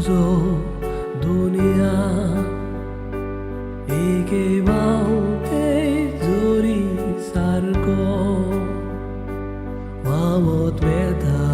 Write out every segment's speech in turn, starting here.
तुझो दुनिया एके वावते जोरी सारको वावत वेता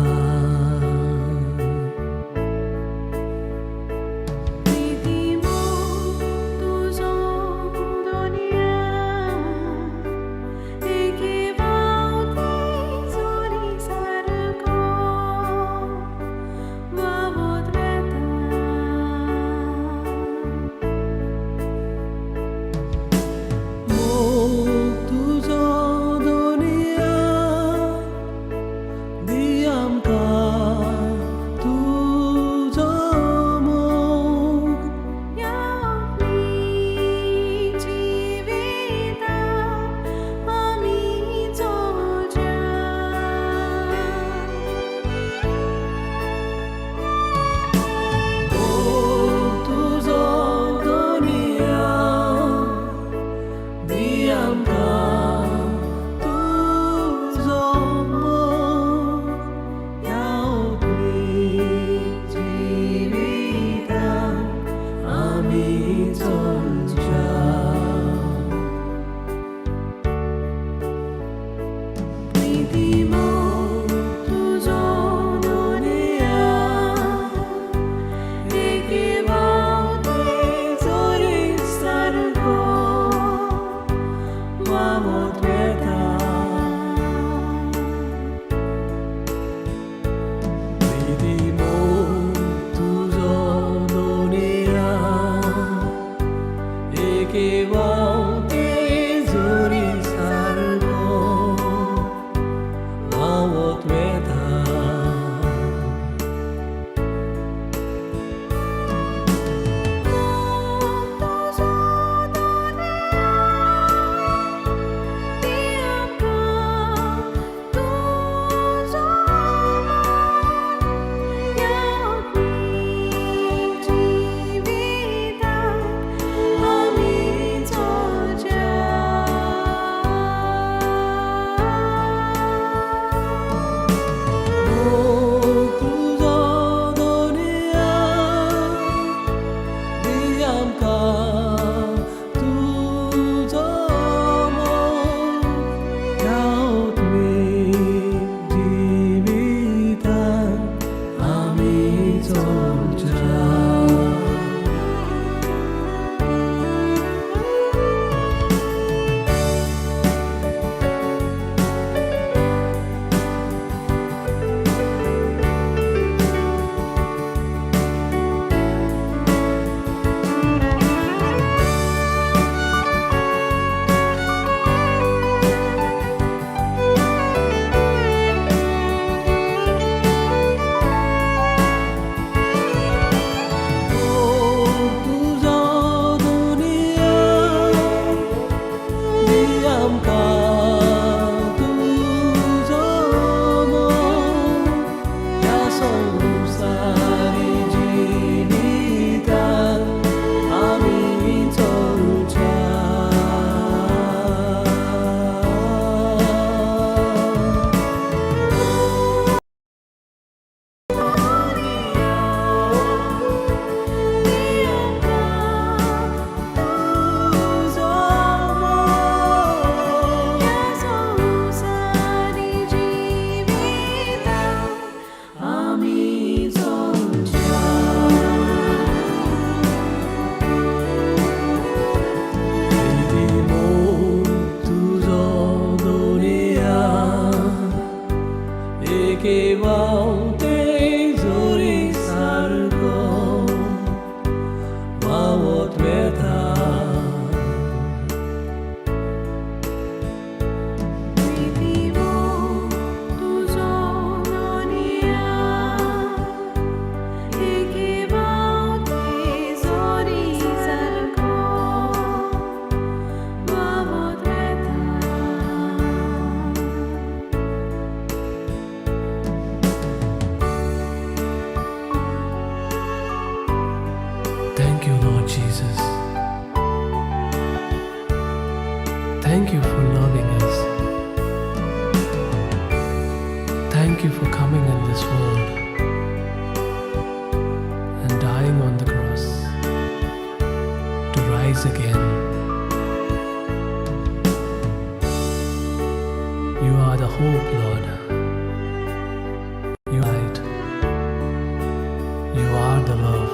are the hope, Lord. You are light. You are the love.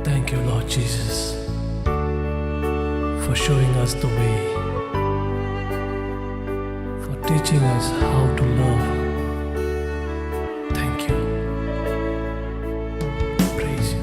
Thank you, Lord Jesus, for showing us the way, for teaching us how to love. Thank you. Praise you.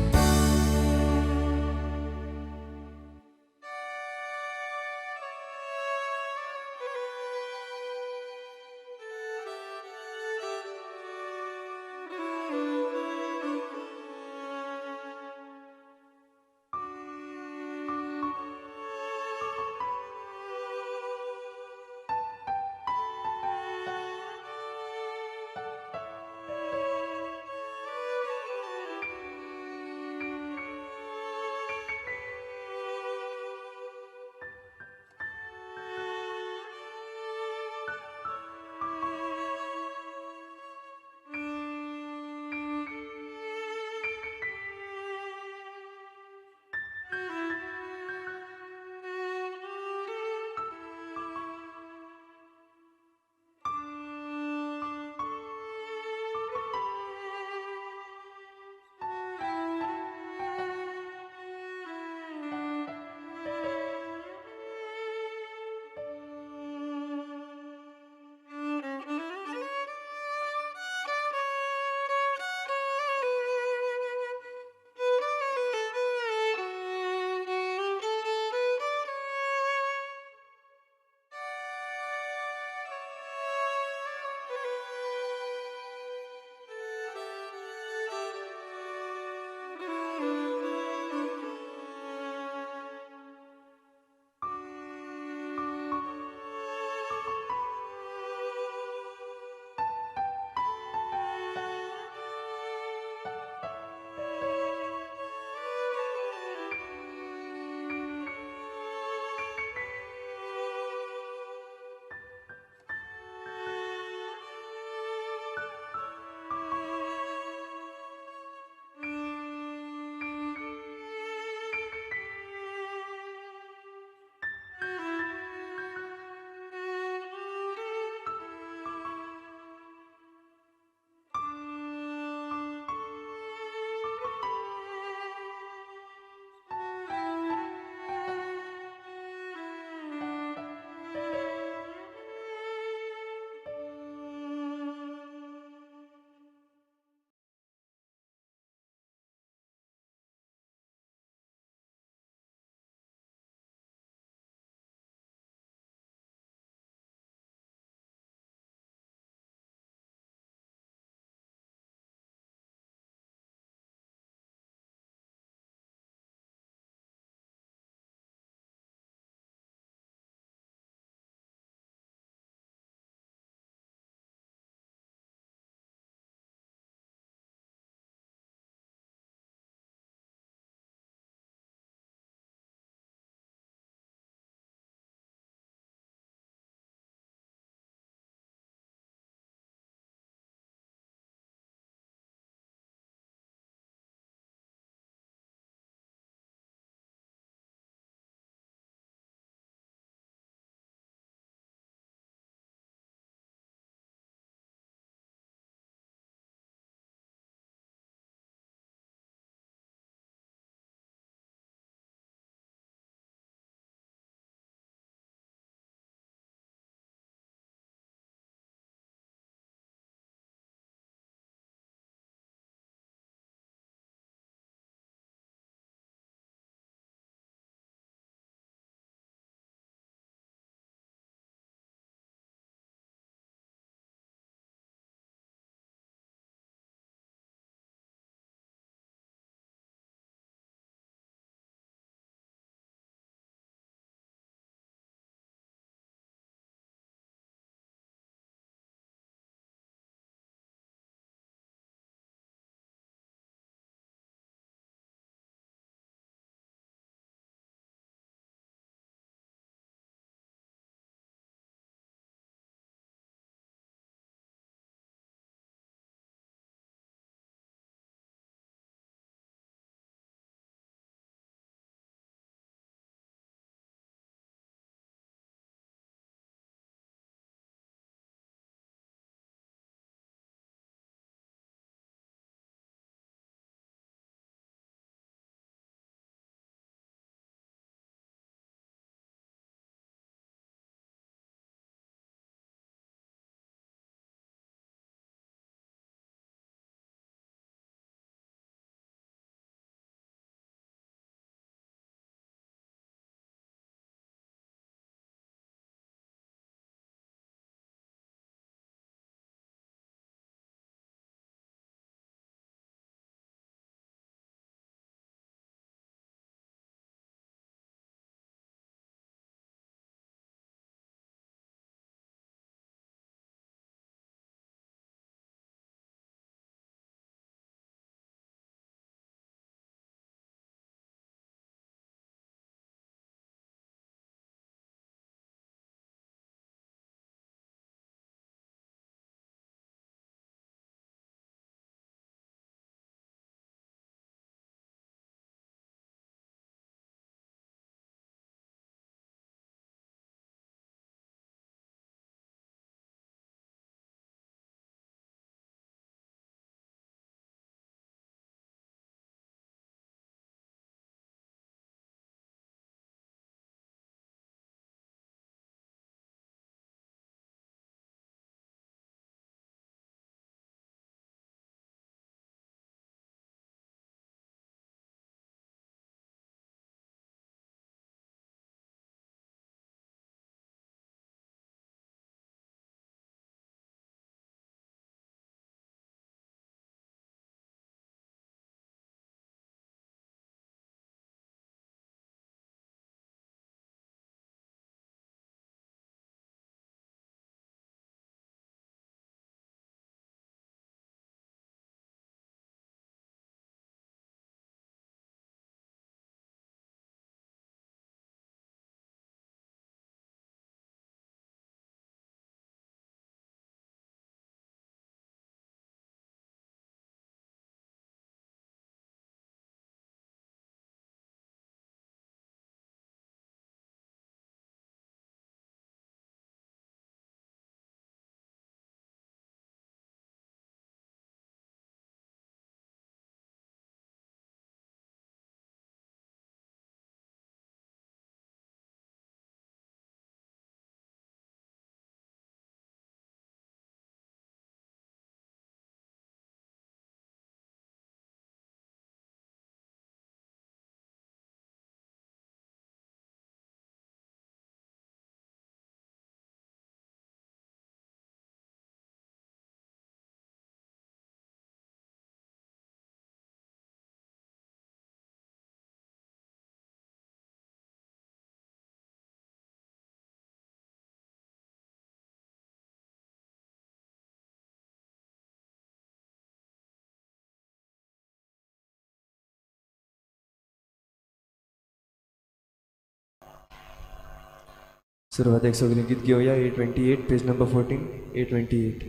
सुरवात एक सगळी गीत घेऊया 828 पेज नंबर 14 828.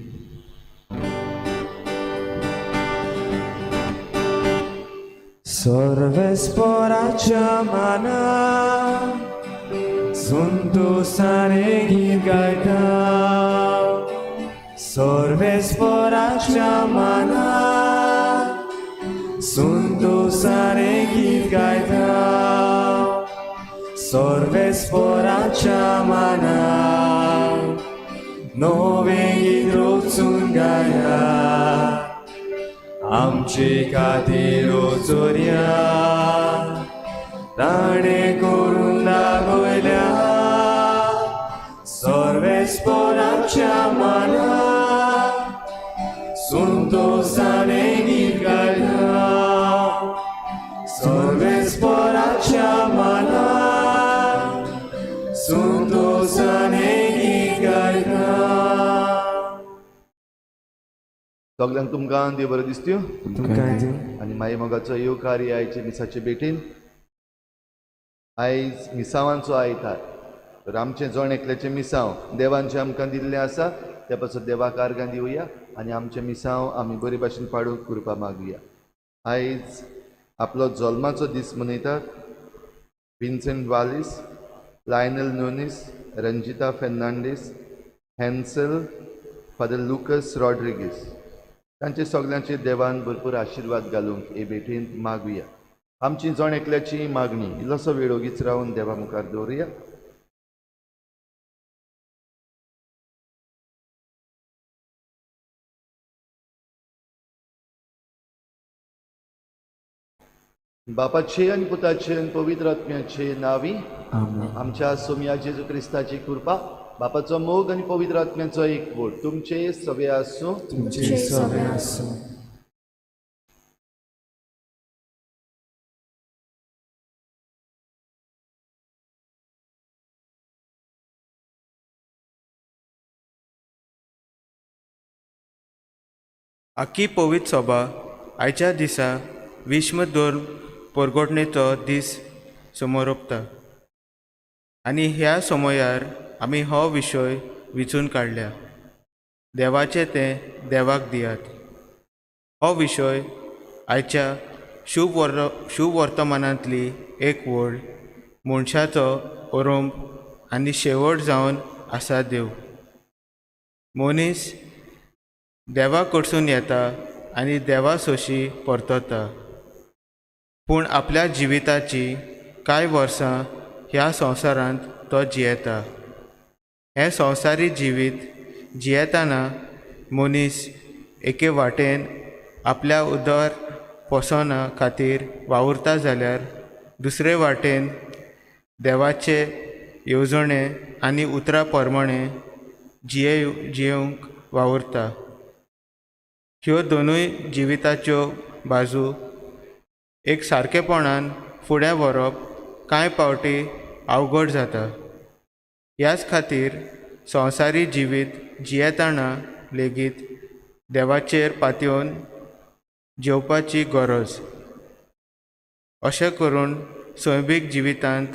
सर्वेस्पराच्या माना संतोषाने गीत गायता सर्वेस्पराच्या माना संतोषाने गीत गायता सर्वेस्पराच्या माना नवे गीत रोचून गाया आमचे खातीर चोरया ताणे करून दाखयल्या सर्वेस्पराच्या माना संतोषाने गीत गायता सर्वेस्पराच्या माना संतोषाने गीत गायता. सगळ्यांक तुमकां देव बरो दिसत्यो आनी मागीर मोगाचो येवकारी आयचे मिसाचे भेटेन. आयज मिसावांचो आयतार तर आमचें जण एकल्याचें मिसांव देवांचें आमकां दिल्लें आसा त्या पासून देवाक आर्गां दिवया आनी आमचें मिसांव आमी बरे भाशेन पाडूंक कृपा मागुया. आयज आपलो जल्माचो दीस मनयतात Vincent Wallis, Lionel Nonis, Ranjita Fernandes, Hansel, Father Lucas Rodrigues तांचे सगळ्यांचे देवान भरपूर आशिर्वाद घालूंक हे भेटेंत मागुया. आमची जण एकल्याची मागणी इल्लोसो वेळ ओगीच रावन देवा मुखार दवरुया. बापाचे आनी पुताचे आनी पवित्र आत्म्याचे नांवी आमच्या सोम्या जेजू क्रिस्ताची कृपा बापाचो मोग आनी पवित्र आत्म्याचो एकवट तुमचे सगळे आसूं. आख्खी पवित्र सभा आयच्या दिसा विश्व धर्म परगोटणेचो दीस समोर ओंपता आनी ह्या समयार आमी हो विशय विचून काडल्या. देवाचे तें देवाक दियात. हो विशय आयच्या शुभ वर्तमानांतली एक व्हड मनशाचो ओरोंब आनी शेवट जावन आसा देव. मनीस देवा कडसून येता आनी देवा सोशी परतता पूण आपल्या जिविताची कांय वर्सां ह्या संवसारांत तो जियेता. हें संवसारी जिवीत जियेतना मनीस एके वाटेन आपल्या उदर पोसोना खातीर वावुरता जाल्यार दुसरे वाटेन देवाचे येवजणे आनी उतरां प्रमाणे जियेवंक वावुरता. ह्यो दोनूय जिविताच्यो बाजू एक सारकेपणान फुडें व्हरप कांय पावटी अवघड जाता. ह्याच खातीर संवसारी जिवीत जियेतना लेगीत देवाचेर पातयेवन जेवपाची गरज. अशें करून सैमीक जिवितांत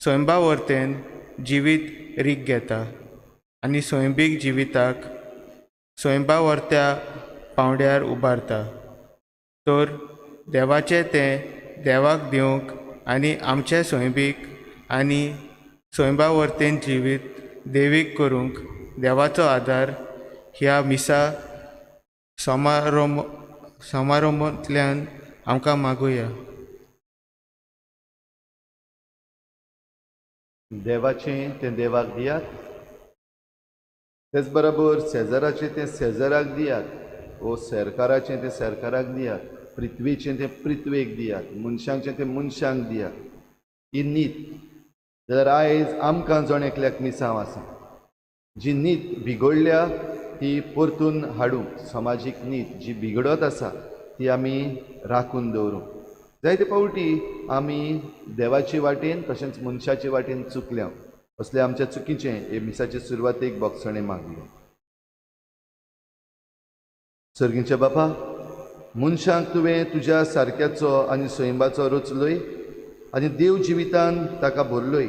सैंबावर्तेन जिवीत रीग घेता आनी सैमीक जिविताक सैंबावर्त्या पावंड्यार उबारता. तर देवाचें तें देवाक दिवंक आनी आमचें सैमीक आनी सैंबावर्तेन जिवीत देवीक करूंक देवाचो आदार ह्या मिसा समारंभांतल्यान आमकां मागुया. देवाचें तें देवाक दियात. तेच बरोबर शेजाराचें तें शेजाराक दियात. वो सरकाराचें तें सरकाराक दियात. पृथ्वीचें तें पृथ्वेक दियात. मनशांचें तें मनशांक दियात. ही नीत जाल्यार आयज आमकां जण एकल्याक मिसांव आसा. जी नीत बिगडल्या ती परतून हाडूंक समाजीक नीत जी बिगडत आसा ती आमी राखून दवरूंक. जायते पावटी आमी देवाचे वाटेन तशेंच मनशाचे वाटेन चुकल्या. असलें आमच्या चुकीचें हे मिसाचे सुरवातेक बोगसणें मागुया. सर्गीच्या बापा, मनशांक तुवें तुज्या सारक्याचो आनी सैंबाचो रचलोय आनी देव जिवितान ताका भरलोय.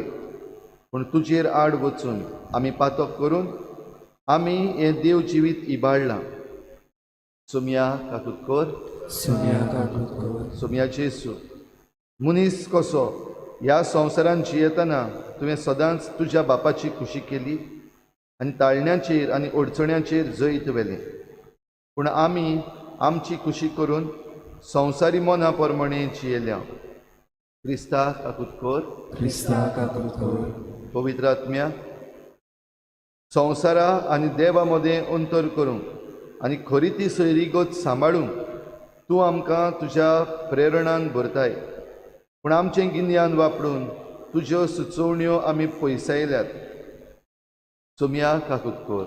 पूण तुजेर आड वचून आमी पातक करून आमी हें देव जिवीत इबाडलां. सोमया काकुतकोर, सोमया जेसू, मनीस कसो ह्या संवसारान जियेतना तुवें सदांच तुज्या बापाची खुशी केली आनी ताळण्यांचेर आनी अडचण्यांचेर जैत व्हेलें. पूण आमी आमची खुशी करून संवसारी मना प्रमाणे जियेल्या. क्रिस्ता काकुतकोर, पवित्र आत्म्या, संवसारा आनी देवा मदें अंतर करूंक आनी खरी ती सैरीगत सांबाळूंक तूं आमकां तुज्या प्रेरणान भरताय. पूण आमचें गिन्यान वापरून तुज्यो सुचोवण्यो आमी पयसायल्यात. सोमया काकुतकोर,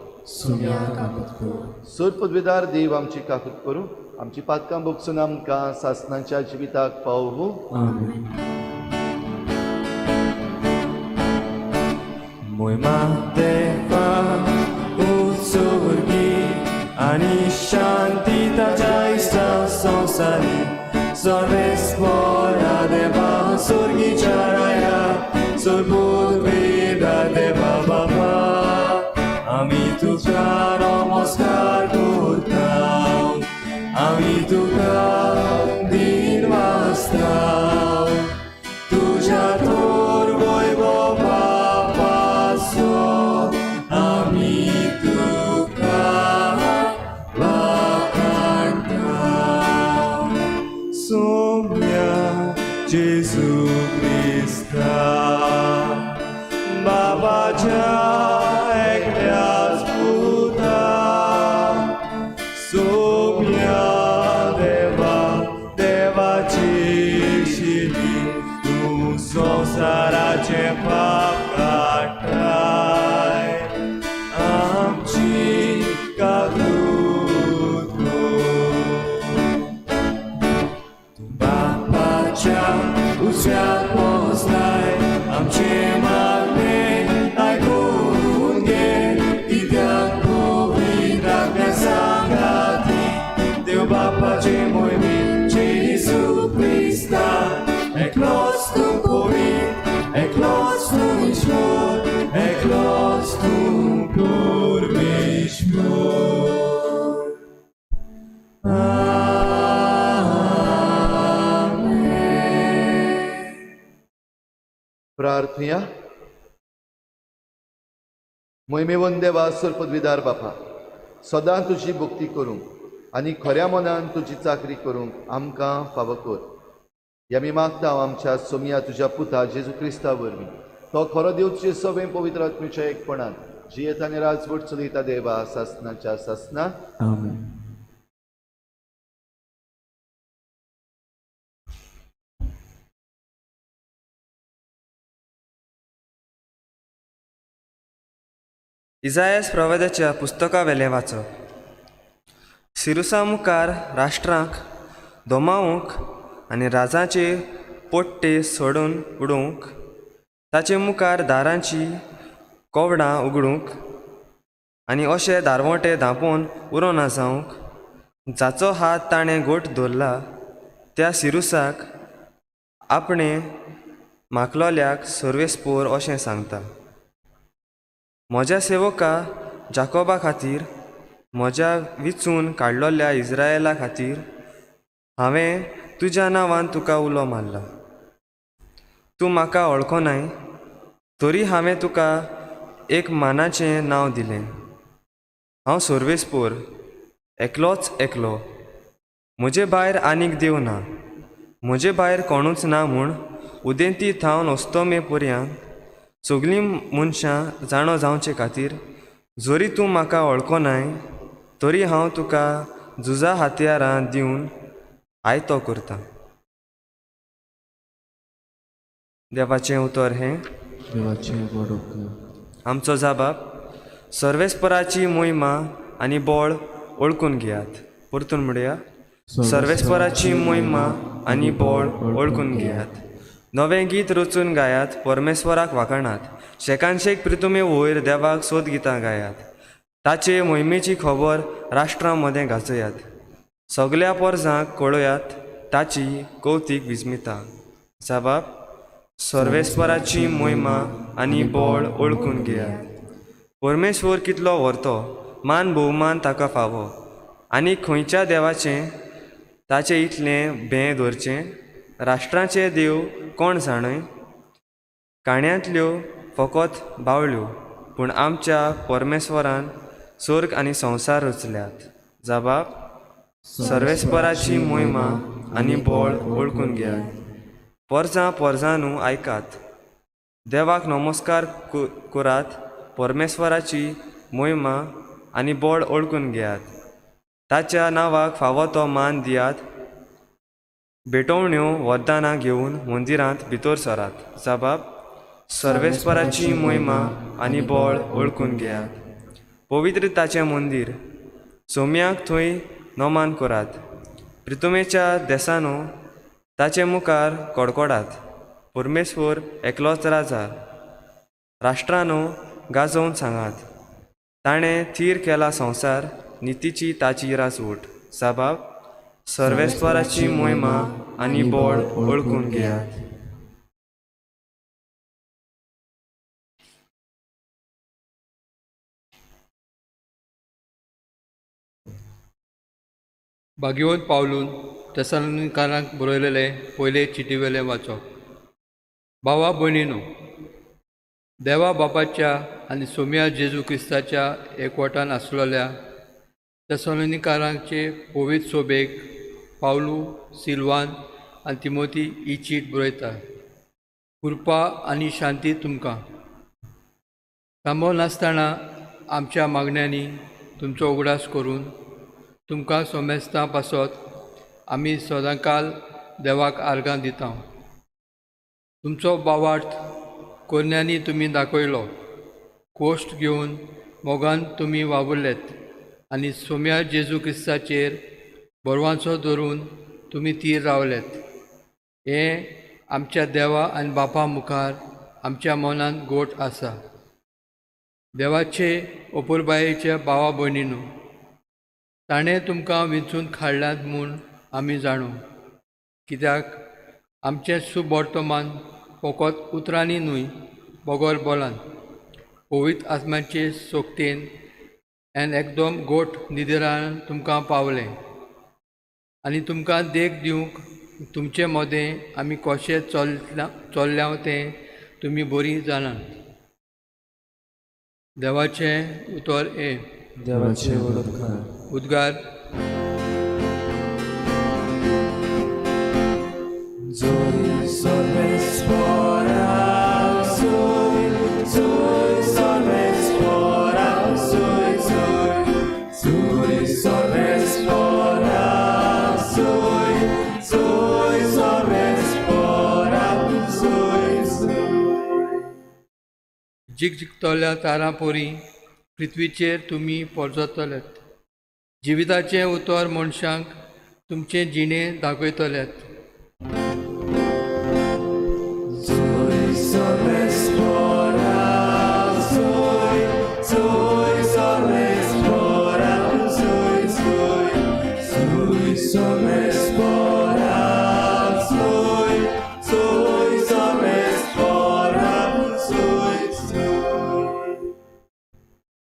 सर पदवेदार देव आमची काकूत करूं, आमची पातकां भोगसून आमकां सासणाच्या जिविताक पावूं. Moima deva utsurgi ani shanti taja ista sansari sarvespora deva surgi charaya surbudveda deva baba ami tuja namaskar kurtau ami tuja dinvastau tuja tor voivoba Jesu Krista Babacia eklias puta Somia deva cishili Tu sonsarace papkatai Amci kakrutko Świat poznaj, amcie magny, najgórnie i wiat powinnak nie zagati. Deu Bapa Cię mój mit, Jezu Krista, ek los tu powin, ek los tu śmur, ek los tu kurmiś mur. प्रार्थया. मोहिमेवन देवा sir पदवीदार बापा, सदां तुजी भक्ती करूंक आनी खऱ्या मनान तुजी चाकरी करूंक आमकां फावो कर. ह्या मी मागता आमच्या सोमया तुज्या पुता जेजू क्रिस्ता वरवीं. तो खरो देव तुजे सगळें पवित्र आत्म्याच्या एकपणान जियेत आनी राजवट चलयता देवा सासणाच्या सासना. Amen. इसायास प्रवाद्याच्या पुस्तका वेले वाचप. सिरुसा मुखार राष्ट्रांक दोमावूंक आनी राजाचे पोट्टे सोडून उडोवंक, ताचे मुखार दारांची कोवडां उगडूंक आनी अशे दारवोटे धांपोवन उरो ना जावंक, जाचो हात ताणें गोठ दवरला त्या सिरुसाक आपणे माकलोल्याक सर्वेस्पोर अशें सांगता. म्हज्या सेवका जाकोबा खातीर, म्हज्या विचून काडलोल्या इस्रायेला खातीर हांवें तुज्या नांवान तुका उलो मारला. तूं म्हाका वळखोनाय, तरी हांवें तुका एक मानाचें नांव दिलें. हांव सर्वेस्पोर, एकलोच एकलो, म्हजे भायर आनीक देव ना, म्हजे भायर कोणूच ना म्हूण उदेंती थावन वस्तोमे पर्यंत सगलीं मनशां जाणो जावचे खातीर, जरी तूं म्हाका वळखोनाय तरी हांव तुका झुजा हातयारां दिवन आयतो करता. देवाचें उतर हें. आमचो जाबाब. सर्वेस्पराची मोहिमा आनी बळ ओळखून घेयात. परतून म्हणया, सर्वेस्पराची मोहिमा आनी बळ ओळखून घेयात. नवें गीत रचून गायात, परमेश्वराक वाखणात. शेकानशेक प्रितुमे वयर देवाक सोद गितां गायात. ताचे मोहिमेची खबर राष्ट्रां मदें गाजयात. सगल्या परजांक कळयात ताची कौतीक विस्मिता. जाबाब. सर्वेस्पराची मोहिमा आनी बोळ ओळखून घेयात. परमेश्वर कितलो व्हरतो, मान भोवमान ताका फावो, आनी खंयच्या देवाचें ताचे इतलें भें धरचें. राष्ट्रांचे देव कोण जाणय? काण्यांतल्यो फकत बावल्यो, पूण आमच्या परमेश्वरान स्वर्ग आनी संवसार रचल्यात. जबाब: सर्वेस्पराची मोहिमा आनी बोळ ओळखून घेयात. परजां परजांनू आयकात, देवाक नमस्कार करात. परमेश्वराची मोहिमा आनी बोळ ओळखून घेयात. ताच्या नांवाक फावो तो मान दियात. भेटोवण्यो वरदानां घेवन मंदिरांत भितर सरात. जबाब: सर्वेस्पराची मोहिमा आनी बोळ ओळखून घेयात. पवित्रताचें मंदीर, सोम्याक थंय नोमान करात. प्रितुमेच्या देसांनो ताचे मुखार कडकडात. परमेश्वर एकलोच राजा. राष्ट्रांनो गाजोवन सांगात, ताणें थीर केला संवसार, नितीची ताची राजवट. जबाब: सर्वेस्पराची मोहिमा आनी बोळ ओळखून घेयात. भाग्यवंत पावलून तेसालोनिकांक बरयलेले पयले चिटीवेले वाचप. भावा भयणीनो, देवा बापाच्या आनी सोम्या जेजू क्रिस्ताच्या एकवटान आसलेल्या तेसालोनिकांचे पवित्र सोबेक पावलू, सिल्वान आनी तिमोथी ही चीट बरयता. कृपा आनी शांती तुमकां. थांबो नासतना आमच्या मागण्यांनी तुमचो उगडास करून तुमकां सोमेस्तां पासत आमी सदांकाल देवाक आर्गां दिता. तुमचो बावार्थ कोन्यांनी तुमी दाखयलो. कोश्ट घेवन मोगान तुमी वावुरलेत आनी सोम्या जेजू क्रिस्ताचेर बरवांचो धरून तुमी तीर रावलेत. हें आमच्या देवा आनी बापा मुखार आमच्या मनांत गोठ आसा. देवाचे अपुरबायेच्या भावा भयणीनो, ताणें तुमकां वेंचून काडल्यात म्हूण आमी जाणू. कित्याक आमचें शुभ वर्तमान फकत उतरांनी न्हय, बोगोल बोलान, पवित्र आत्म्याचे सोक्तेन आनी एकदम गोठ निदिरान तुमकां पावलें. आनी तुमकां देख दिवंक तुमचे मोदें आमी कशें चल्ल्या तें तुमी बरी जाणात. देवाचें उतर हे. देवाचे उद्गार. Soy Sorvespora, soy Sorvespora, soy Sorvespora, soy Sorvespora, soy. जिगजिगतल्या तारां पोरी पृथ्वीचेर तुमी परजतलेत. जिविताचें उतर मनशांक तुमचें जिणें दाखयतलेत.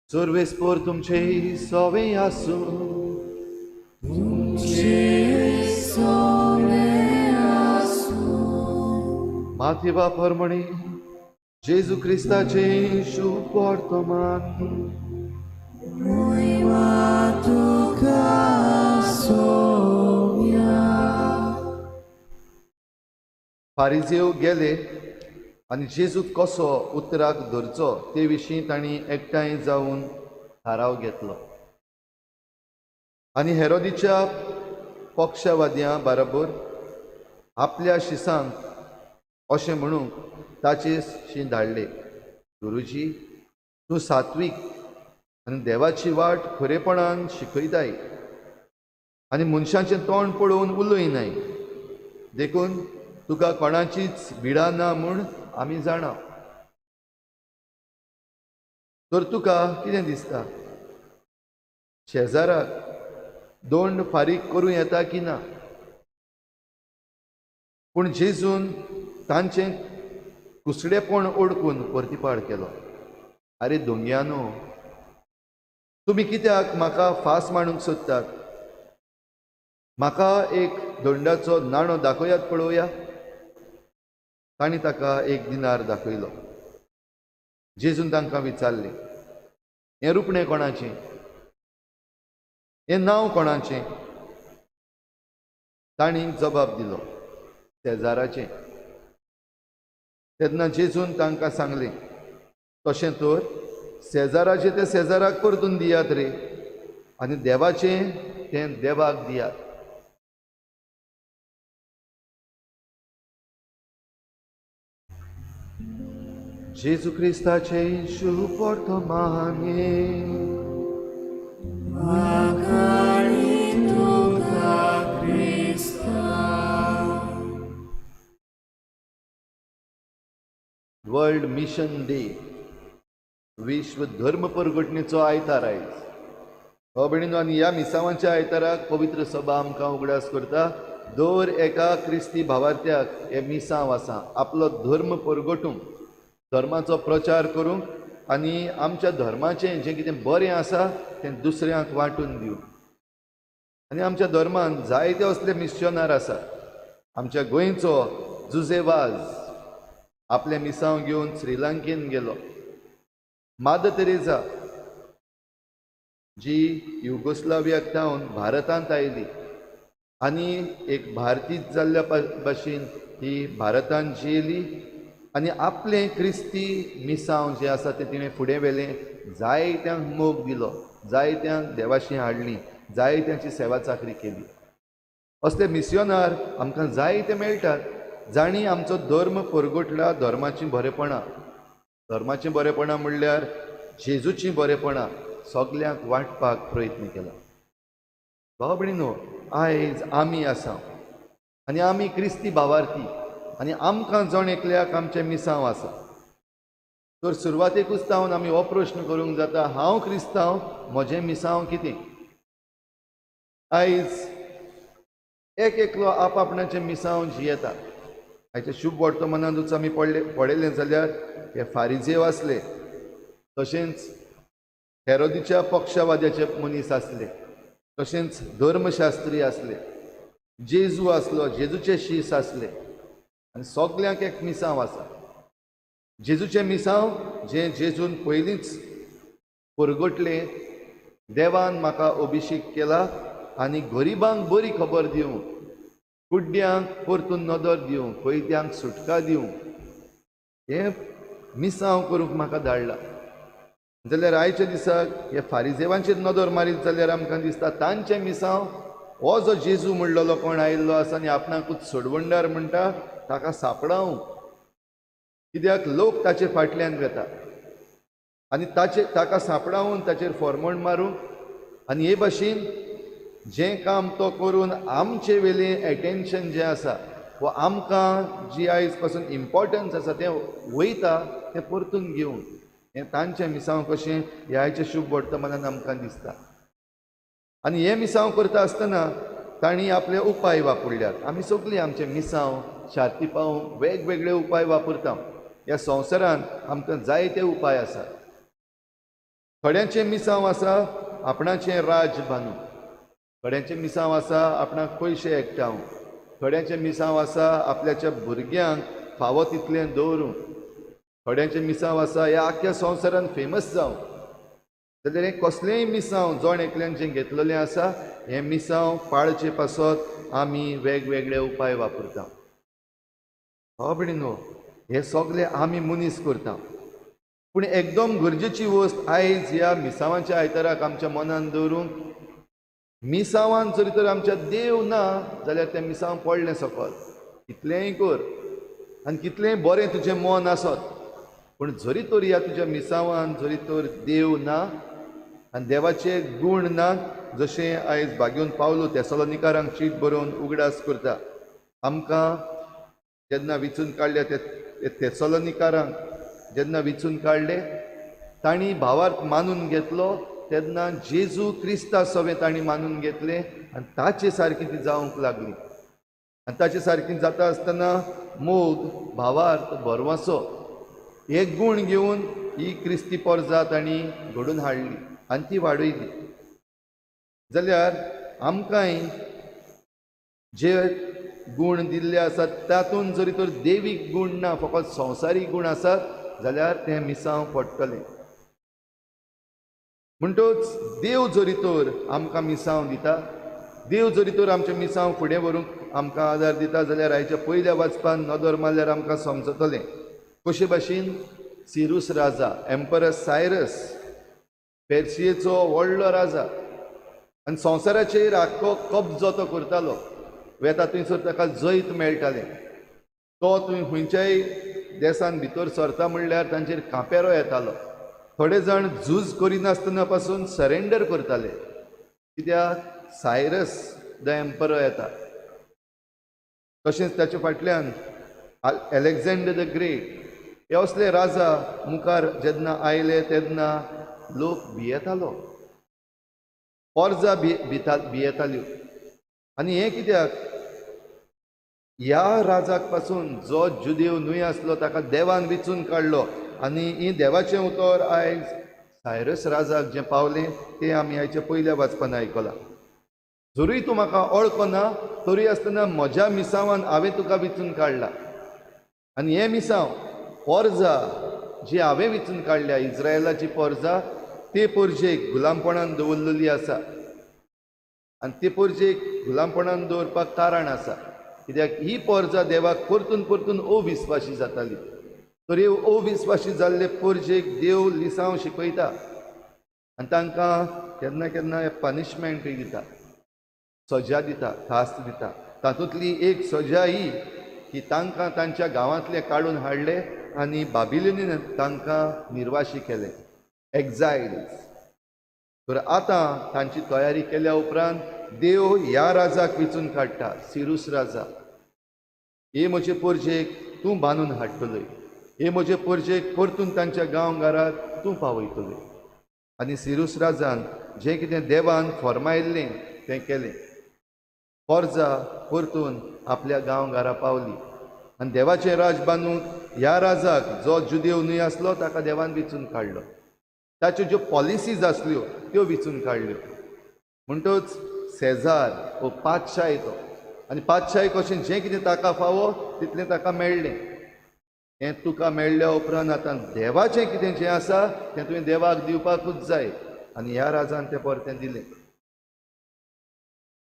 सर्वेस्पोर तुमचे सोवे आसूं. माथेवा परमणी जेजू क्रिस्ताचे शुभ वर्तमान. फारिजेव गेले आनी जेजूक कसो उतराक धरचो ते विशीं तांणी एकठांय जावन थाराव घेतलो. आनी हेरोदीच्या पक्षवाद्यां बरोबर आपल्या शिसांक अशें म्हणून ताचेशी धाडले, गुरुजी, तूं सात्वीक आनी देवाची वाट खरेपणान शिकयताय आनी मनशांचें तोंड पळोवन उलयनाय. देखून तुका कोणाचीच भिडा ना म्हूण आमी जाणा. तर तुका कितें दिसता, शेजाराक दोंड फारीक करूं येता की ना? पूण जेजून तांचें कुसडेपण ओळखून परतीपाड केलो. आरे दोंग्यानो, तुमी कित्याक म्हाका फास मारूंक सोदतात? म्हाका एक दोंडाचो नाणो दाखयात पळोवया. तांणी ताका 1 दिनार दाखयलो. जेजून तांकां विचारलें, हें रुपणें कोणाचें? हें नांव कोणाचें? तांणी जबाब दिलो, शेजाराचें. तेन्ना जेजून तांकां सांगलें, तशें तर शेजाराचें तें शेजाराक परतून दियात रे, आनी देवाचें तें देवाक दियात. जेजू क्रिस्ताचे शुभ वर्तमाने वर्ल्ड मिशन डे, विश्व धर्म परगटणेचो आयतार आयज. हो भयणीनो, आनी ह्या मिसावांच्या आयताराक पवित्र सभा आमकां उगडास करता. दर एका क्रिस्ती भावार्थ्याक हे मिसांव आसा आपलो धर्म परगटूंक, धर्माचो प्रचार करूंक आनी आमच्या धर्माचें जें कितें बरें आसा तें दुसऱ्यांक वांटून दिवंक. आनी आमच्या धर्मान जायते असले मिशनर आसा. आमच्या गोंयचो जुजेवाज आपले मिसांव घेवन श्रीलंकेन गेलो. मादर तेरेसा जी युगोस्लावियाक थावन भारतांत आयली आनी एक भारतीय जाल्ल्या भाशेन ती भारतांत जियेली आनी आपलें क्रिस्ती मिसांव जें आसा तें तिणें फुडें व्हेलें. जायत्यांक मोग दिलो, जायत्यांक देवाशी हाडलीं, जायत्यांची सेवा चाकरी केली. असले मिशनर आमकां जायते मेळटात, जाणी आमचो धर्म परगटला. धर्माचीं बरेपणां, धर्माचीं बरेपणां म्हणल्यार जेजूचीं बरेपणां सगल्यांक वांटपाक प्रयत्न केला. भाव भयणीनो, आयज आमी आसा आनी आमी क्रिस्ती भावार्थी आनी आमकां जण एकल्याक आमचें मिसांव आसा. तर सुरवातेकूच जावन आमी हो प्रश्न करूंक जाता, हांव क्रिस्तांव, म्हजें मिसांव कितें? आयज एक एकलो आपआपणाचें मिसांव जियेता. आयच्या शुभ वर्तमानांतूच आमी पळयलें जाल्यार हे फारिजेव आसले, तशेंच हेरोदीच्या पक्षवाद्याचे मनीस आसले, तशेंच धर्मशास्त्री आसले, जेजू आसलो, जेजूचे शीस आसले आनी सगल्यांक एक मिसांव आसा. जेजूचें मिसांव जें जेजून पयलींच परगटलें, देवान म्हाका अभिशेक केला आनी गरिबांक बरी खबर दिवंक, कुड्ड्यांक परतून नदर दिवंक, कैद्यांक सुटका दिवंक, हें मिसांव करूंक म्हाका धाडला. जाल्यार आयच्या दिसाक हे फारिजेवांचेर नदर मारीत जाल्यार आमकां दिसता तांचें मिसांव हो जो जेजू म्हणलेलो कोण आयिल्लो आसा आनी आपणाकूच सोडवंडार म्हणटा ताका सांपडावंक, कित्याक लोक ताचे फाटल्यान वेता आनी ताका सांपडावन ताचेर फॉर्मण मारूंक आनी हे भाशेन जें काम तो करून आमचे वेलें एटेन्शन जें आसा वा आमकां जी आयज पासून इम्पॉर्टन्स आसा तें वयता तें परतून घेवंक, हें तांचें मिसांव कशें ह्या आयच्या शुभ वर्तमानान आमकां दिसता. आनी हें मिसांव करता आसतना तांणी आपले उपाय वापरल्यात. आमी सगळीं आमचे मिसांव शार्ती पावूंक वेगवेगळे उपाय वापरता. ह्या संवसारांत आमकां जायते उपाय आसात. थोड्यांचें मिसांव आसा आपणाचें राज बांदूंक, थोड्यांचें मिसांव आसा आपणाक पयशे एकठांवंक, थोड्यांचें मिसांव आसा आपल्याच्या भुरग्यांक फावो तितलें दवरूंक, थोड्यांचें मिसांव आसा ह्या आख्या संवसारांत फेमस जावंक. जाल्यार हें कसलेंय मिसांव जण एकल्यान जें घेतलेलें आसा हें मिसांव पाळचे पासत आमी वेगवेगळे उपाय वापरता. हो भयणीनो, हे सगळे आमी मनीस करता. पूण एकदम गरजेची वस्त आयज ह्या मिसांवाच्या आयताराक आमच्या मनान दवरूंक, मिसांवान जरी तर आमच्या देव ना जाल्यार तें मिसांव पडलें सकल. कितलेंय कर आनी कितलेंय बरें तुजें मन आसत, पूण जरी तर ह्या तुज्या मिसांवान जरी तर देव ना आनी देवाचे गूण ना, जशें आयज भाग्योन पावलो तेसलोनिकारांक चीट बरोवन उगडास करता. आमकां जेन्ना विचून काडले तेसलोनिकारांक जेन्ना विचून काडले, तांणी भावार्थ मानून घेतलो तेन्ना जेजू क्रिस्ता सवें तांणी मानून घेतलें आनी ताचे सारकी ती जावंक लागली. आनी ताचे सारकी जाता आसतना मोग, भावार्थ, भरवंसो एक गूण घेवन ही क्रिस्ती पोरजां तांणी घडोवन हाडली आनी ती वाडयली. जाल्यार आमकांय जे गूण दिल्ले आसात तातूंत जरी तर देवीक गूण ना, फकत संवसारीक गूण आसात जाल्यार तें मिसांव पडटलें. म्हणटच देव जरी तर आमकां मिसांव दिता, देव जरी तर आमचें मिसांव फुडें व्हरूंक आमकां आदार दिता, जाल्यार आयच्या पयल्या वाचपान नदर मारल्यार आमकां समजतलें कशे भाशेन सिरूस राजा, एम्परस सायरस, पेर्शियेचो व्हडलो राजा आनी संवसाराचेर आख्खो कब्जो तो करतालो. वेता थंयसर ताका जैत मेळटालें. तो थंय खंयच्याय देशान भितर सरता म्हणल्यार तांचेर कांपेरो येतालो. थोडे जाण झूज करिनासतना पासून सरेंडर करताले, कित्याक सायरस द एम्परर येता. तशेंच ताचे फाटल्यान एलेक्झांडर द ग्रेट हे असले राजा मुखार जेन्ना आयले तेन्ना लोक भियेतालो, पोरजां भियेताल्यो. आनी हें कित्याक ह्या राजाक पासून जो जुदेव न्हय आसलो ताका देवान वेंचून काडलो. आनी ही देवाचें उतर आयज सायरस राजाक जें पावलें तें आमी आयच्या पयल्या वाचपान आयकलां. जरूय तूं म्हाका वळखना तरी आसतना म्हज्या मिसांवान हांवें तुका वेंचून काडला. आनी हें मिसांव पोरजां जी हांवें वेंचून काडल्या, इस्रायलाची पोरजां, ते पोरजेक गुलामपणान दवरलेली आसा. आनी ते पोरजेक गुलामपणान दवरपाक कारण आसा, कित्याक ही पोरजां देवाक परतून परतून अविस्वाशी जाताली. तर ह्यो अविस्वाशी जाल्ले पोरजेक देव लिसांव शिकयता आनी तांकां केन्ना केन्ना पनिशमेंटूय दिता, सजा दिता, खास्त दिता. तातूंतली एक सजा ही की तांकां तांच्या गांवांतले काडून हाडले आनी बाबिलोनीन तांकां निर्वाशी केले, एक्झायल्स. तर आतां तांची तयारी केल्या उपरांत देव ह्या राजाक वेंचून काडटा, सिरूस राजा. हे म्हजे पोरजेक तूं बांदून हाडटलोय, हे म्हजे पोरजेक परतून तांच्या गांवघरांत तूं पावयतलोय. आनी सिरूस राजान जें कितें देवान फर्मायिल्लें तें केलें. पोरजां परतून आपल्या गांवघरां पावलीं आनी देवाचें राज बांदूंक ह्या राजाक जो जुदेव न्हय आसलो ताका देवान वेंचून काडलो. ताच्यो ज्यो पॉलिसीज आसल्यो त्यो वेंचून काडल्यो. म्हणटच सेजार हो पातशाह येतो आनी पातशाही कशें जें कितें ताका फावो तितलें ताका मेळ्ळें. हें तुका मेळ्ळ्या उपरांत आतां देवाचें कितें जें आसा तें तुवें देवाक दिवपाकूच जाय. आनी ह्या राजान तें परतें दिलें.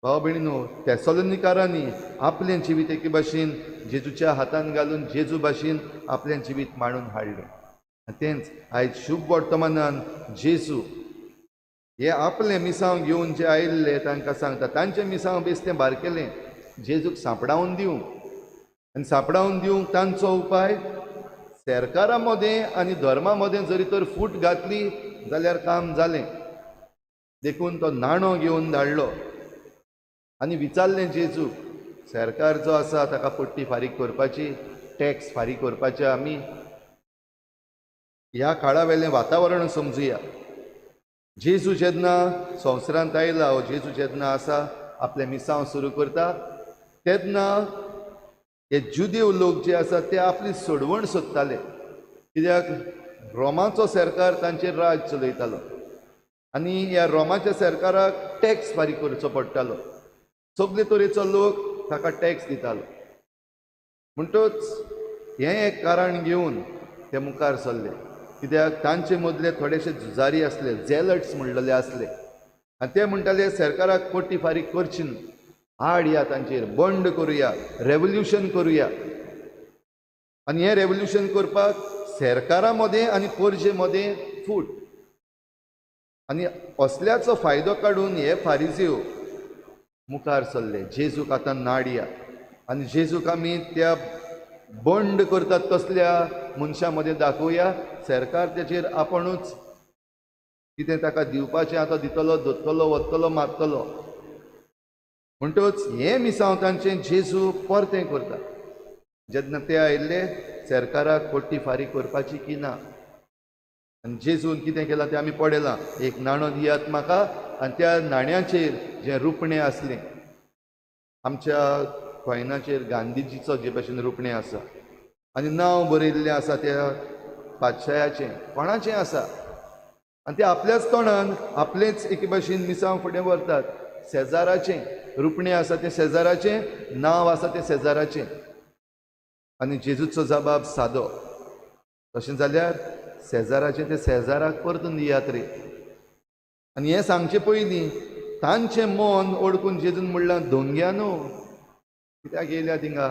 भाव भयणीनो, थेसलोनिकारांनी आपलें जिवीत एके भाशेन जेजूच्या हातान घालून जेजू भाशेन आपलें जिवीत मांडून हाडलें. आनी तेंच आयज शुभ वर्तमानान जेजू हे आपलें मिसांव घेवन जे आयिल्ले तांकां सांगता, तांचें मिसांव बेश्टें बारकेलें जेजूक सांपडावन दिवंक. आनी सांपडावन दिवंक तांचो उपाय सरकारा मदें आनी धर्मा मदें जरी तर फूट घातली जाल्यार काम जालें. देखून तो नाणो घेवन धाडलो आनी विचारलें जेजूक, सरकार जो आसा ताका पट्टी फारीक करपाची, टॅक्स फारीक करपाचे. आमी ह्या काळा वेलें वातावरण समजुया. जेजू जेन्ना संवसारांत आयला, हो जेजू जेन्ना आसा आपलें मिसांव सुरू करता तेन्ना हे जुदेव लोक जे आसा ते आपली सोडवण सोदताले, कित्याक रोमाचो सरकार तांचेर राज चलयतालो आनी ह्या रोमाच्या सरकाराक टॅक्स फारीक करचो पडटालो. सगळे तरेचो लोक ताका टॅक्स दितालो. म्हणटच हें एक कारण घेवन ते मुखार सरले, कित्याक तांचे मदले थोडेशे झुजारी आसले, झेलट्स म्हणलेले आसले. आनी ते म्हणटाले सरकाराक पट्टी फारीक करची न्हू, हाड या तांचेर, बंड करुया, रेवल्युशन करुया. आनी हें रेवल्युशन करपाक सरकारा मदें आनी पोरजे मदें फूट. आनी असल्याचो फायदो काडून हे फारिजीव मुखार सरले, जेजूक आतां नाडया आनी जेजूक आमी त्या बंड करतात तसल्या मनशां मदें दाखोवया. सरकार तेचेर आपुणूच कितें ताका दिवपाचें आतां दितलो, धरतलो, वतलो, मारतलो. म्हणटच हें मिसांव तांचें जेजू परतें करता. जेन्ना ते आयिल्ले सरकाराक पट्टी फारीक करपाची की ना, आनी जेजून कितें केलां तें आमी पळयलां. एक नाणो दियात म्हाका, आनी त्या नाण्याचेर जें रुपणें आसलें, आमच्या कॉयनाचेर गांधीजीचो जे भाशेन रुपणें आसा आनी नांव बरयल्लें आसा त्या बादशायाचें कोणाचें आसा आनी ते आपल्याच तोंडान आपलेच एके भाशेन मिसांव फुडें व्हरतात. शेजाराचें रुपणें आसा तें शेजाराचें, नांव आसा तें शेजाराचें. आनी जेजूचो जबाब सादो, तशें जाल्यार शेजाराचें तें शेजाराक परतून दियात रे. आनी हें सांगचे पयलीं तांचें मन ओळखून जेजून म्हणलां दोंग्या न्हू, कित्याक येयल्या थिंगा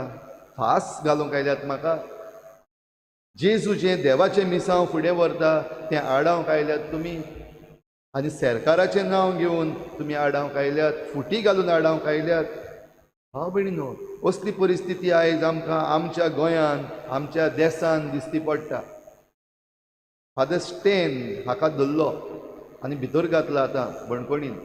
फास घालूंक आयल्यात म्हाका. जेजू जें देवाचें मिसांव फुडें व्हरता तें आडावंक आयल्यात तुमी, आनी सरकाराचें नांव घेवन तुमी आडावंक आयल्यात, फुटी घालून आडावंक आयल्यात. हांव भयणीनो, असली परिस्थिती आयज आमकां आमच्या गोंयान, आमच्या देशान दिसती पडटा. फादर स्टेन हाका धरलो आनी भितर घातला आतां बणकोणीन.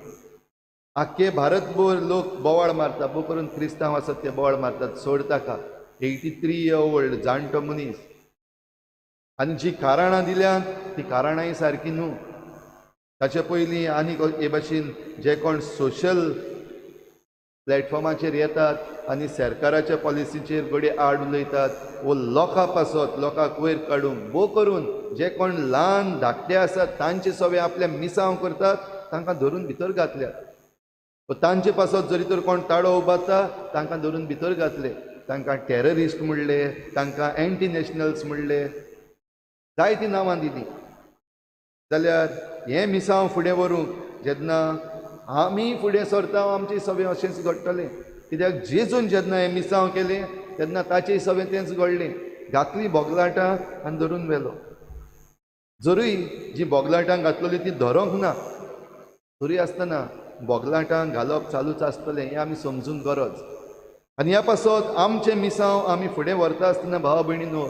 आख्खे भारतभर लोक बोवाळ मारता, बो करून क्रिस्तांव आसात ते बोवाळ मारतात, सोड ताका. 83 year old जाणटो मनीस. आनी जी कारणां दिल्यात ती कारणांय सारकी न्हू. ताचे पयलीं आनीक हे भाशेन जे कोण सोशल प्लॅटफॉर्माचेर येतात आनी सरकाराच्या पॉलिसीचेर घडये आड उलयतात, वो लोकां पासत लोकांक वयर काडूंक, बो करून जे कोण ल्हान धाकटे आसात तांचे सगळे आपले मिसांव करतात, तांकां धरून भितर घातल्यात. तांचे पासत जरी तर कोण ताळो उबारता तांकां धरून भितर घातले, तांकां टेररिस्ट म्हणले, तांकां एंटी नॅशनल्स म्हणले, जायतीं नांवां दिलीं. जाल्यार हें मिसांव फुडें व्हरूंक जेन्ना आमी फुडें सरता आमचें सगळें अशेंच घडटलें. कित्याक जेजून जेन्ना हें मिसांव केलें तेन्ना ताचेंय सगळें तेंच घडलें. घातलीं बोगलाटां आनी धरून व्हेलो. जरूय जी बोगलाटां घातलेली ती धरोंक ना, तरी आसतना बोगलाटां घालप चालूच आसतलें हें आमी समजून गरज. आनी ह्या पासत आमचें मिसांव आमी फुडें व्हरता आसतना भाव भयणीनो,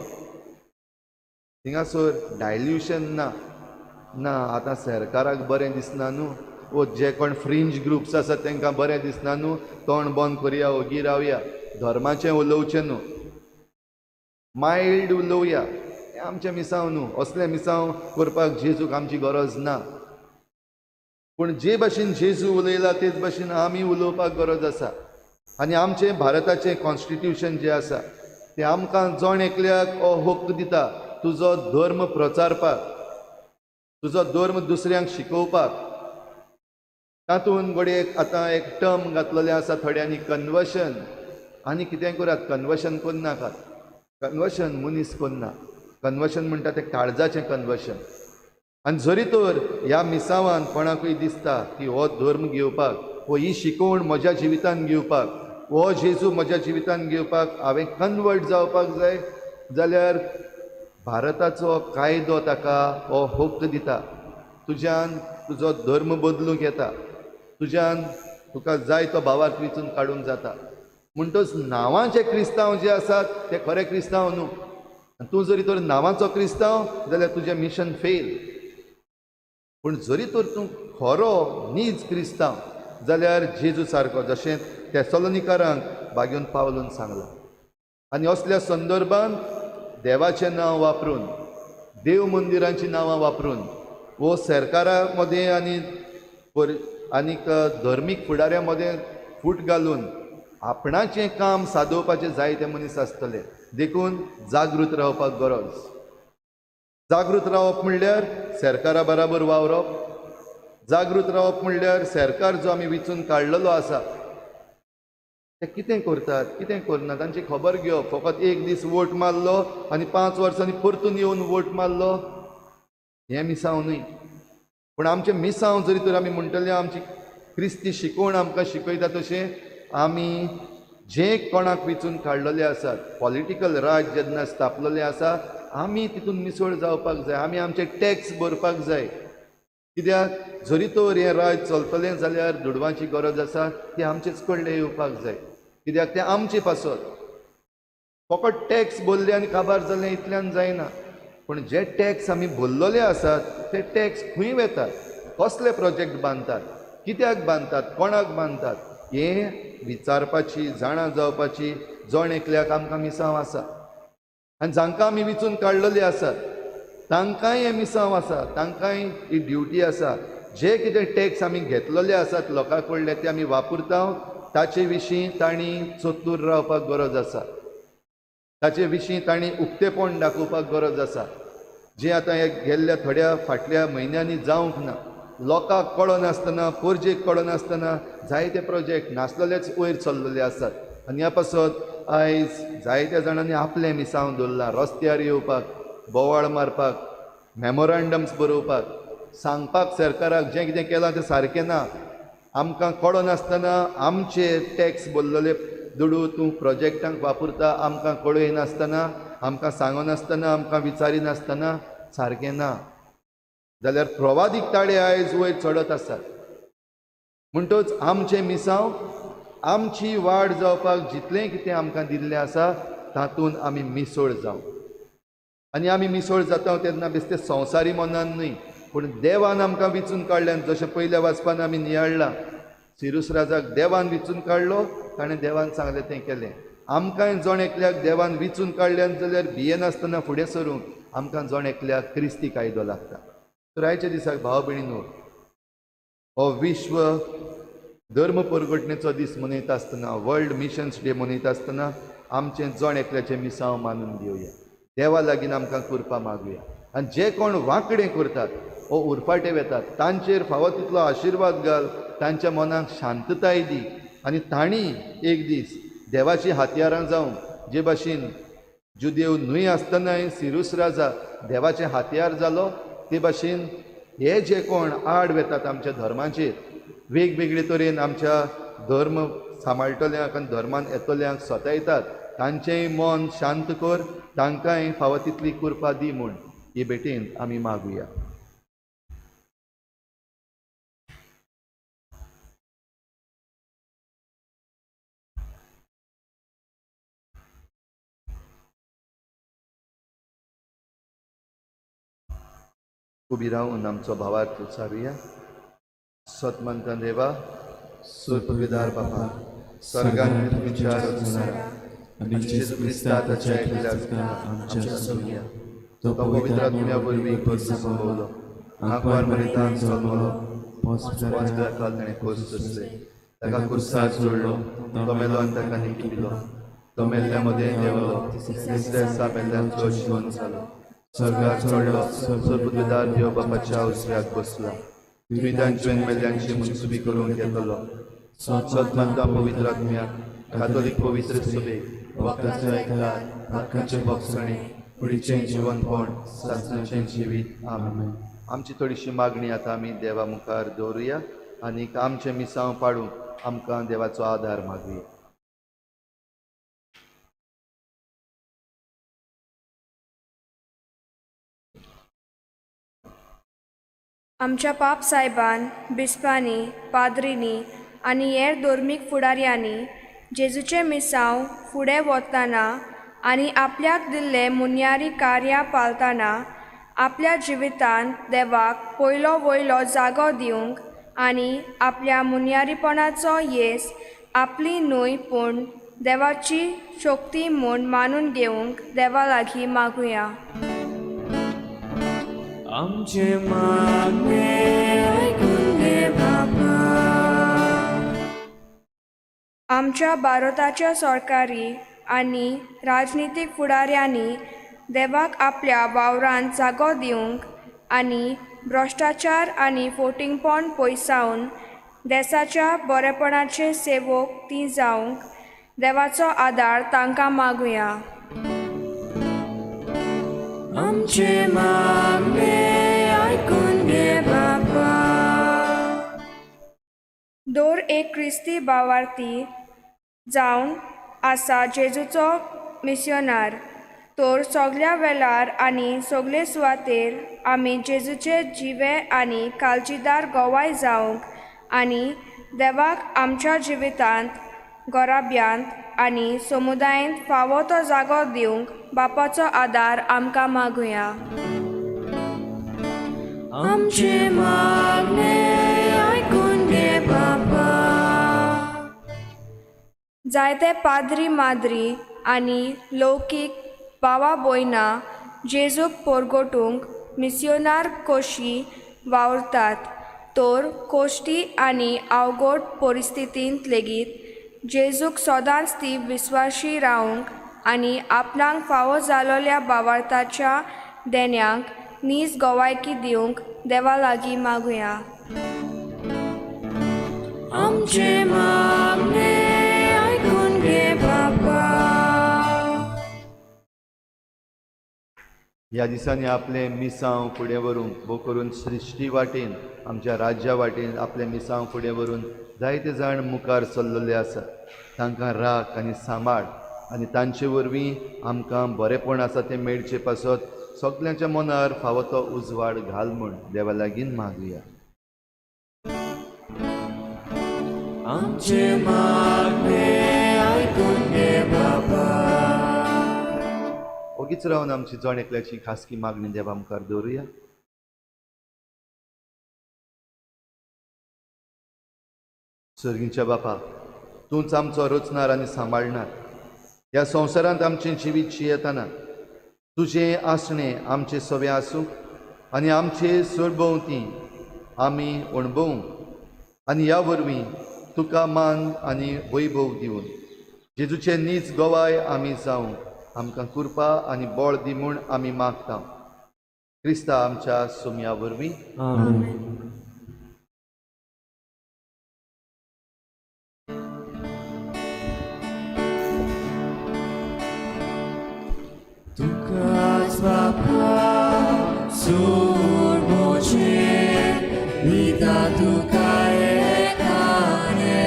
थिंगासर डायल्युशन ना. ना आतां सरकाराक बरें दिसना न्हू, वो जे कोण फ्रिंज ग्रुप्स आसात तांकां बरें दिसना न्हू, तोंड बंद करया, ओगी रावया, धर्माचें उलोवचें न्हू, मायल्ड उलोवया. हें आमचें मिसांव न्हू. असलें मिसांव करपाक जेजूक आमची गरज ना. पूण जे भाशेन जेजू उलयला तेच भाशेन आमी उलोवपाक गरज आसा. आनी आमचें भारताचें कॉन्स्टिट्यूशन जें आसा तें आमकां जण एकल्याक हो हक्क दिता तुजो धर्म प्रचारपाक, तुजो धर्म दुसऱ्यांक शिकोवपाक. तातूंत घडये आतां एक टर्म घातलेलें आसा थोड्यांनी, कन्वर्शन. आनी कितें करात, कन्वर्शन कोन्न नाकात. कन्वर्शन मनीस कोन्ना, कन्वर्शन म्हणटा तें काळजाचें कन्वर्शन. आनी जरी तर ह्या मिसांवान कोणाकूय दिसता की हो धर्म घेवपाक, हो ही शिकवण म्हज्या जिवितान घेवपाक, हो जेजू म्हज्या जिवितान घेवपाक हांवें कन्वर्ट जावपाक जाय, जाल्यार भारताचो कायदो ताका हो हक्क दिता. तुज्यान तुजो धर्म बदलूंक येता, तुज्यान तुका जाय तो भावार्थ विचून काडूंक जाता. म्हणटच नांवांचे क्रिस्तांव जे आसात ते खरे क्रिस्तांव न्हू. तूं जरी तर नांवाचो क्रिस्तांव जाल्यार तुजें मिशन फेल. पूण जरी तर तूं खरो नीज क्रिस्तांव जाल्यार जेजू सारको, जशें थेसलोनिकारांक बागेवन पावलून सांगलां. आनी असल्या संदर्भांत देवाचें नांव वापरून, देव मंदिरांचीं नांवां वापरून, वो सरकारा मदें आनीक धर्मीक फुडाऱ्यां मदें फूट घालून आपणाचें काम सादोवपाचे जायते मनीस आसतले. देखून जागृत रावपाक गरज. जागृत रावप म्हणल्यार सरकारा बराबर वावरप. जागृत रावप म्हणल्यार सरकार जो आमी विचून काडलेलो आसा ते कितें करतात कितें करना तांची खबर घेवप. फकत एक दीस वोट मारलो आनी 5 वर्सांनी परतून येवन वोट मारलो हें मिसांव न्हय. पूण आमचें मिसांव जरी तर आमी म्हणटले आमची क्रिस्ती शिकवण आमकां शिकयता तशें आमी जे कोणाक विचून काडलेले आसात, पॉलिटिकल राज जेन्ना स्थापलेले आसा, आमी तितून मिसळ जावपाक जाय. आमी आमचे टॅक्स भरपाक जाय. कित्याक जरी तर हें राज चलतलें जाल्यार दुडवांची गरज आसा ती आमचेच कडले येवपाक जाय. कित्याक तें आमचे पासत. फकत टॅक्स भरले आनी काबार जालें इतल्यान जायना. पूण जे टॅक्स आमी भरलेले आसात ते टॅक्स खंय वेतात, कसले प्रोजेक्ट बांदतात, कित्याक बांदतात, कोणाक बांदतात, हें विचारपाची, जाणा जावपाची जण एकल्याक आमकां मिसांव आसा. आनी जांकां आमी विचून काडलेले आसात तांकांय हें मिसांव आसा, तांकांय ही ड्युटी आसा. जे कितें टॅक्स आमी घेतलेले आसात लोकां कडले ते आमी वापरता, ताचे विशीं तांणी चतूर रावपाक गरज आसा. ताचे विशीं तांणी उक्तेपण दाखोवपाक गरज आसा. जें आतां हे गेल्ल्या थोड्या फाटल्या म्हयन्यांनी जावंक ना, लोकांक कळनासतना, पोरजेक कळनासतना जायते प्रोजेक्ट नासलेलेच वयर चल्लेले आसात. आनी ह्या पासत आयज जायत्या जाणांनी आपलें मिसांव दवरलां. रस्त्यार येवपाक, बोवाळ मारपाक, मेमोरंडम्स बरोवपाक, सांगपाक सरकाराक जें कितें केलां तें सारकें ना. आमकां कळनासतना आमचे टॅक्स भरलेले दुडू तूं प्रोजेक्टांक वापरता, आमकां कळयनासतना, आमकां सांगनासतना, आमकां विचारिनासतना सारकें ना. जाल्यार प्रवादीक ताळे आयज वयर चडत आसात. म्हणटच आमचें मिसांव, आमची वाड जावपाक जितलें कितें आमकां दिल्लें आसा तातूंत आमी मिसळ जावं. आनी आमी मिसळ जाता तेन्ना बेश्टे संवसारी मनान न्हय, पूण देवान आमकां वेंचून काडल्यान. जशें पयल्या वाचपान आमी नियाळ्ळां, सिरूस राजाक देवान वेंचून काडलो, ताणें देवान सांगलें तें केलें. आमकांय जण एकल्याक देवान वेंचून काडल्यान जाल्यार भियेनासतना फुडें सरूंक आमकां जण एकल्याक क्रिस्ती कायदो लागता. तर आयच्या दिसाक भाव भयणींनो, हो विश्व धर्म परगटणेचो दीस मनयता आसतना, वर्ल्ड मिशन्स डे मनयता आसतना आमचें जण एकल्याचें मिसांव मानून घेवया. देवा लागीं आमकां करपा मागुया. आनी जे कोण वांकडें करतात वो उरफाटे वेतात, तांचेर फावो तितलो आशिर्वाद घाल, तांच्या मनाक शांतताय दी. आनी तांणी एक दीस देवाची हातयारां जावं, जे भाशेन जुदेव न्हय आसतनाय सिरूस राजा देवाचे हातयार जालो, ते भाशेन हे जे कोण आड वेतात आमच्या धर्माचेर, वेगवेगळे तरेन आमच्या धर्म सांबाळटल्यांक आनी धर्मान येतल्यांक सतायतात, तांचेंय मन शांत कर, तांकांय फावो तितली कृपा दी म्हूण हे भेटेन आमी मागुया. उबी रावन आमचो भावार्थ उच्चारुया. सतमंत देवा, सुपविदार बापा, स्वर्गांत तुमच्या रचणारा आनी जेजू क्रिस्ता ताच्या एकल्याच आमच्या सोय्या, तो पवित्र आत्म्या वरवीं खुर्सा पावलो, आंकवार मरितान जल्मलो, पोंचव्या काल ताणें खोस सोंसले, ताका खुर्सार जोडलो, तो मेलो आनी ताका निखिलो, तो मेल्ल्या मदें देंवलो, तिसऱ्या दिसा मेल्ल्यान तो जिवंत जालो, स्वर्गाक चडलो, सुपविदार देव बापाच्या उजव्याक बसला, द्विधांचें मेल्ल्यांची मनसुबी करून घेतलो, सतमंत पवित्र आत्म्याक, कातोलीक पवित्र सभेक, वखदाचो एककार, हक्काचे भोगसणे, फुडीचें जिवनपण, सासणाचें जिवीत. आमेन. आमची थोडीशी मागणी आतां आमी देवा मुखार दवरुया आनी आमचें मिसांव पाडूंक आमकां देवाचो आदार मागुया. आमच्या पाप सायबान, बिस्पांनी, पाद्रींनी आनी हेर धर्मीक फुडाऱ्यांनी जेजूचें मिसांव फुडें वतना आनी आपल्याक दिल्लें मुन्यारी कार्यां पाळतना आपल्या जिवितांत देवाक पयलो वयलो जागो दिवंक आनी आपल्या मुन्यारीपणाचो येस आपली न्हय पूण देवाची शक्ती म्हूण मानून घेवंक देवा लागीं मागुया. आमचे मागणे ऐकून घे बापा. आमच्या भारताच्या सरकारी आनी राजनितीक फुडाऱ्यांनी देवाक आपल्या वावरांत जागो दिवंक आनी भ्रश्टाचार आनी फोटिंगपण पयसावन देशाच्या बरेपणाचे सेवक ती जावंक देवाचो आदार तांकां मागुया. आमचे मागणे ऐकून घे बापा. दर एक क्रिस्ती भावार्थी जावन आसा जेजूचो मिशनार, तर सगल्या वेळार आनी सगळे सुवातेर आमी जेजूचे जिवे आनी काळजीदार गोवाय जावंक आनी देवाक आमच्या जिवितांत घराब्यांत आनी समुदायांत फावो तो जागो दिवंक बापाचो आदार आमकां मागुया. आमचे मागणे ऐकून घे बापा. जायते पाद्री माद्री आनी लौकीक भावा भयणां जेजूक परगटूंक मिस्योनार कशी वावरतात, तर कोश्टी आनी अवघड परिस्थितींत लेगीत जेजूक सदांच ती विस्वाशी रावंक आनी आपणाक फावो जालोल्या भावार्थाच्या देण्यांक नीज गोवायकी दिवंक देवा लागीं मागुया. आमचे मागणे आयकून घे बापा. ह्या दिसांनी आपले मिसांव फुडें व्हरून भोव करून सृश्टी वाटेन आमच्या राज्या वाटेन आपले मिसांव फुडें व्हरून जायते जाण मुखार चल्लेले आसा. तांकां राख आनी सांबाळ आनी तांचे वरवीं आमकां बरेपण आसा तें मेळचें पासत सगल्यांच्या मनार फावो तो उजवाड घाल म्हूण देवा लागीं मागुया. आमचे मागणे आयकून घे बाबा. ओगीच रावन आमची जण एकल्याची खासगी मागणी देवा मुखार दवरुया. सर्गीच्या बापा, तूंच आमचो रचणार आनी सांबाळणार. ह्या संवसारांत आमचें जिवीत येताना तुजें आसणें आमचे सवे आसूं आनी आमचे सरभोंवती आमी अणभवूं आनी ह्या वरवीं तुका मान आनी वैभव दिवन जेजूचे नीज गोवाय आमी जावं आमकां कृपा आनी बळ दी म्हूण आमी मागता. क्रिस्ता आमच्या सोम्या वरवीं. तुकाच बापा सोर मोचे विदा तुका एकाने.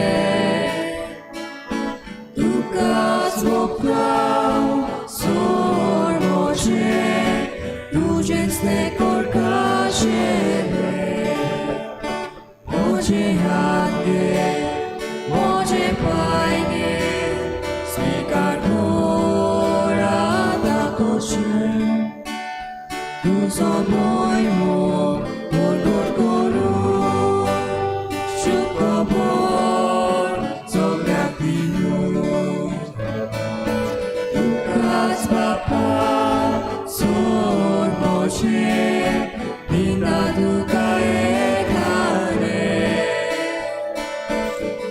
तुकाच मोकळाव सोर मोचे तुजेच ने कोरकाचे. मोजे हात घे मोजे पाय घे स्वीकार कर आदा कोशे. तुझो मोयमो गोड करू शुभबोर सगळ्याक दिवं. तुकाच बापा सोर मोचे बिना तुका एकाने.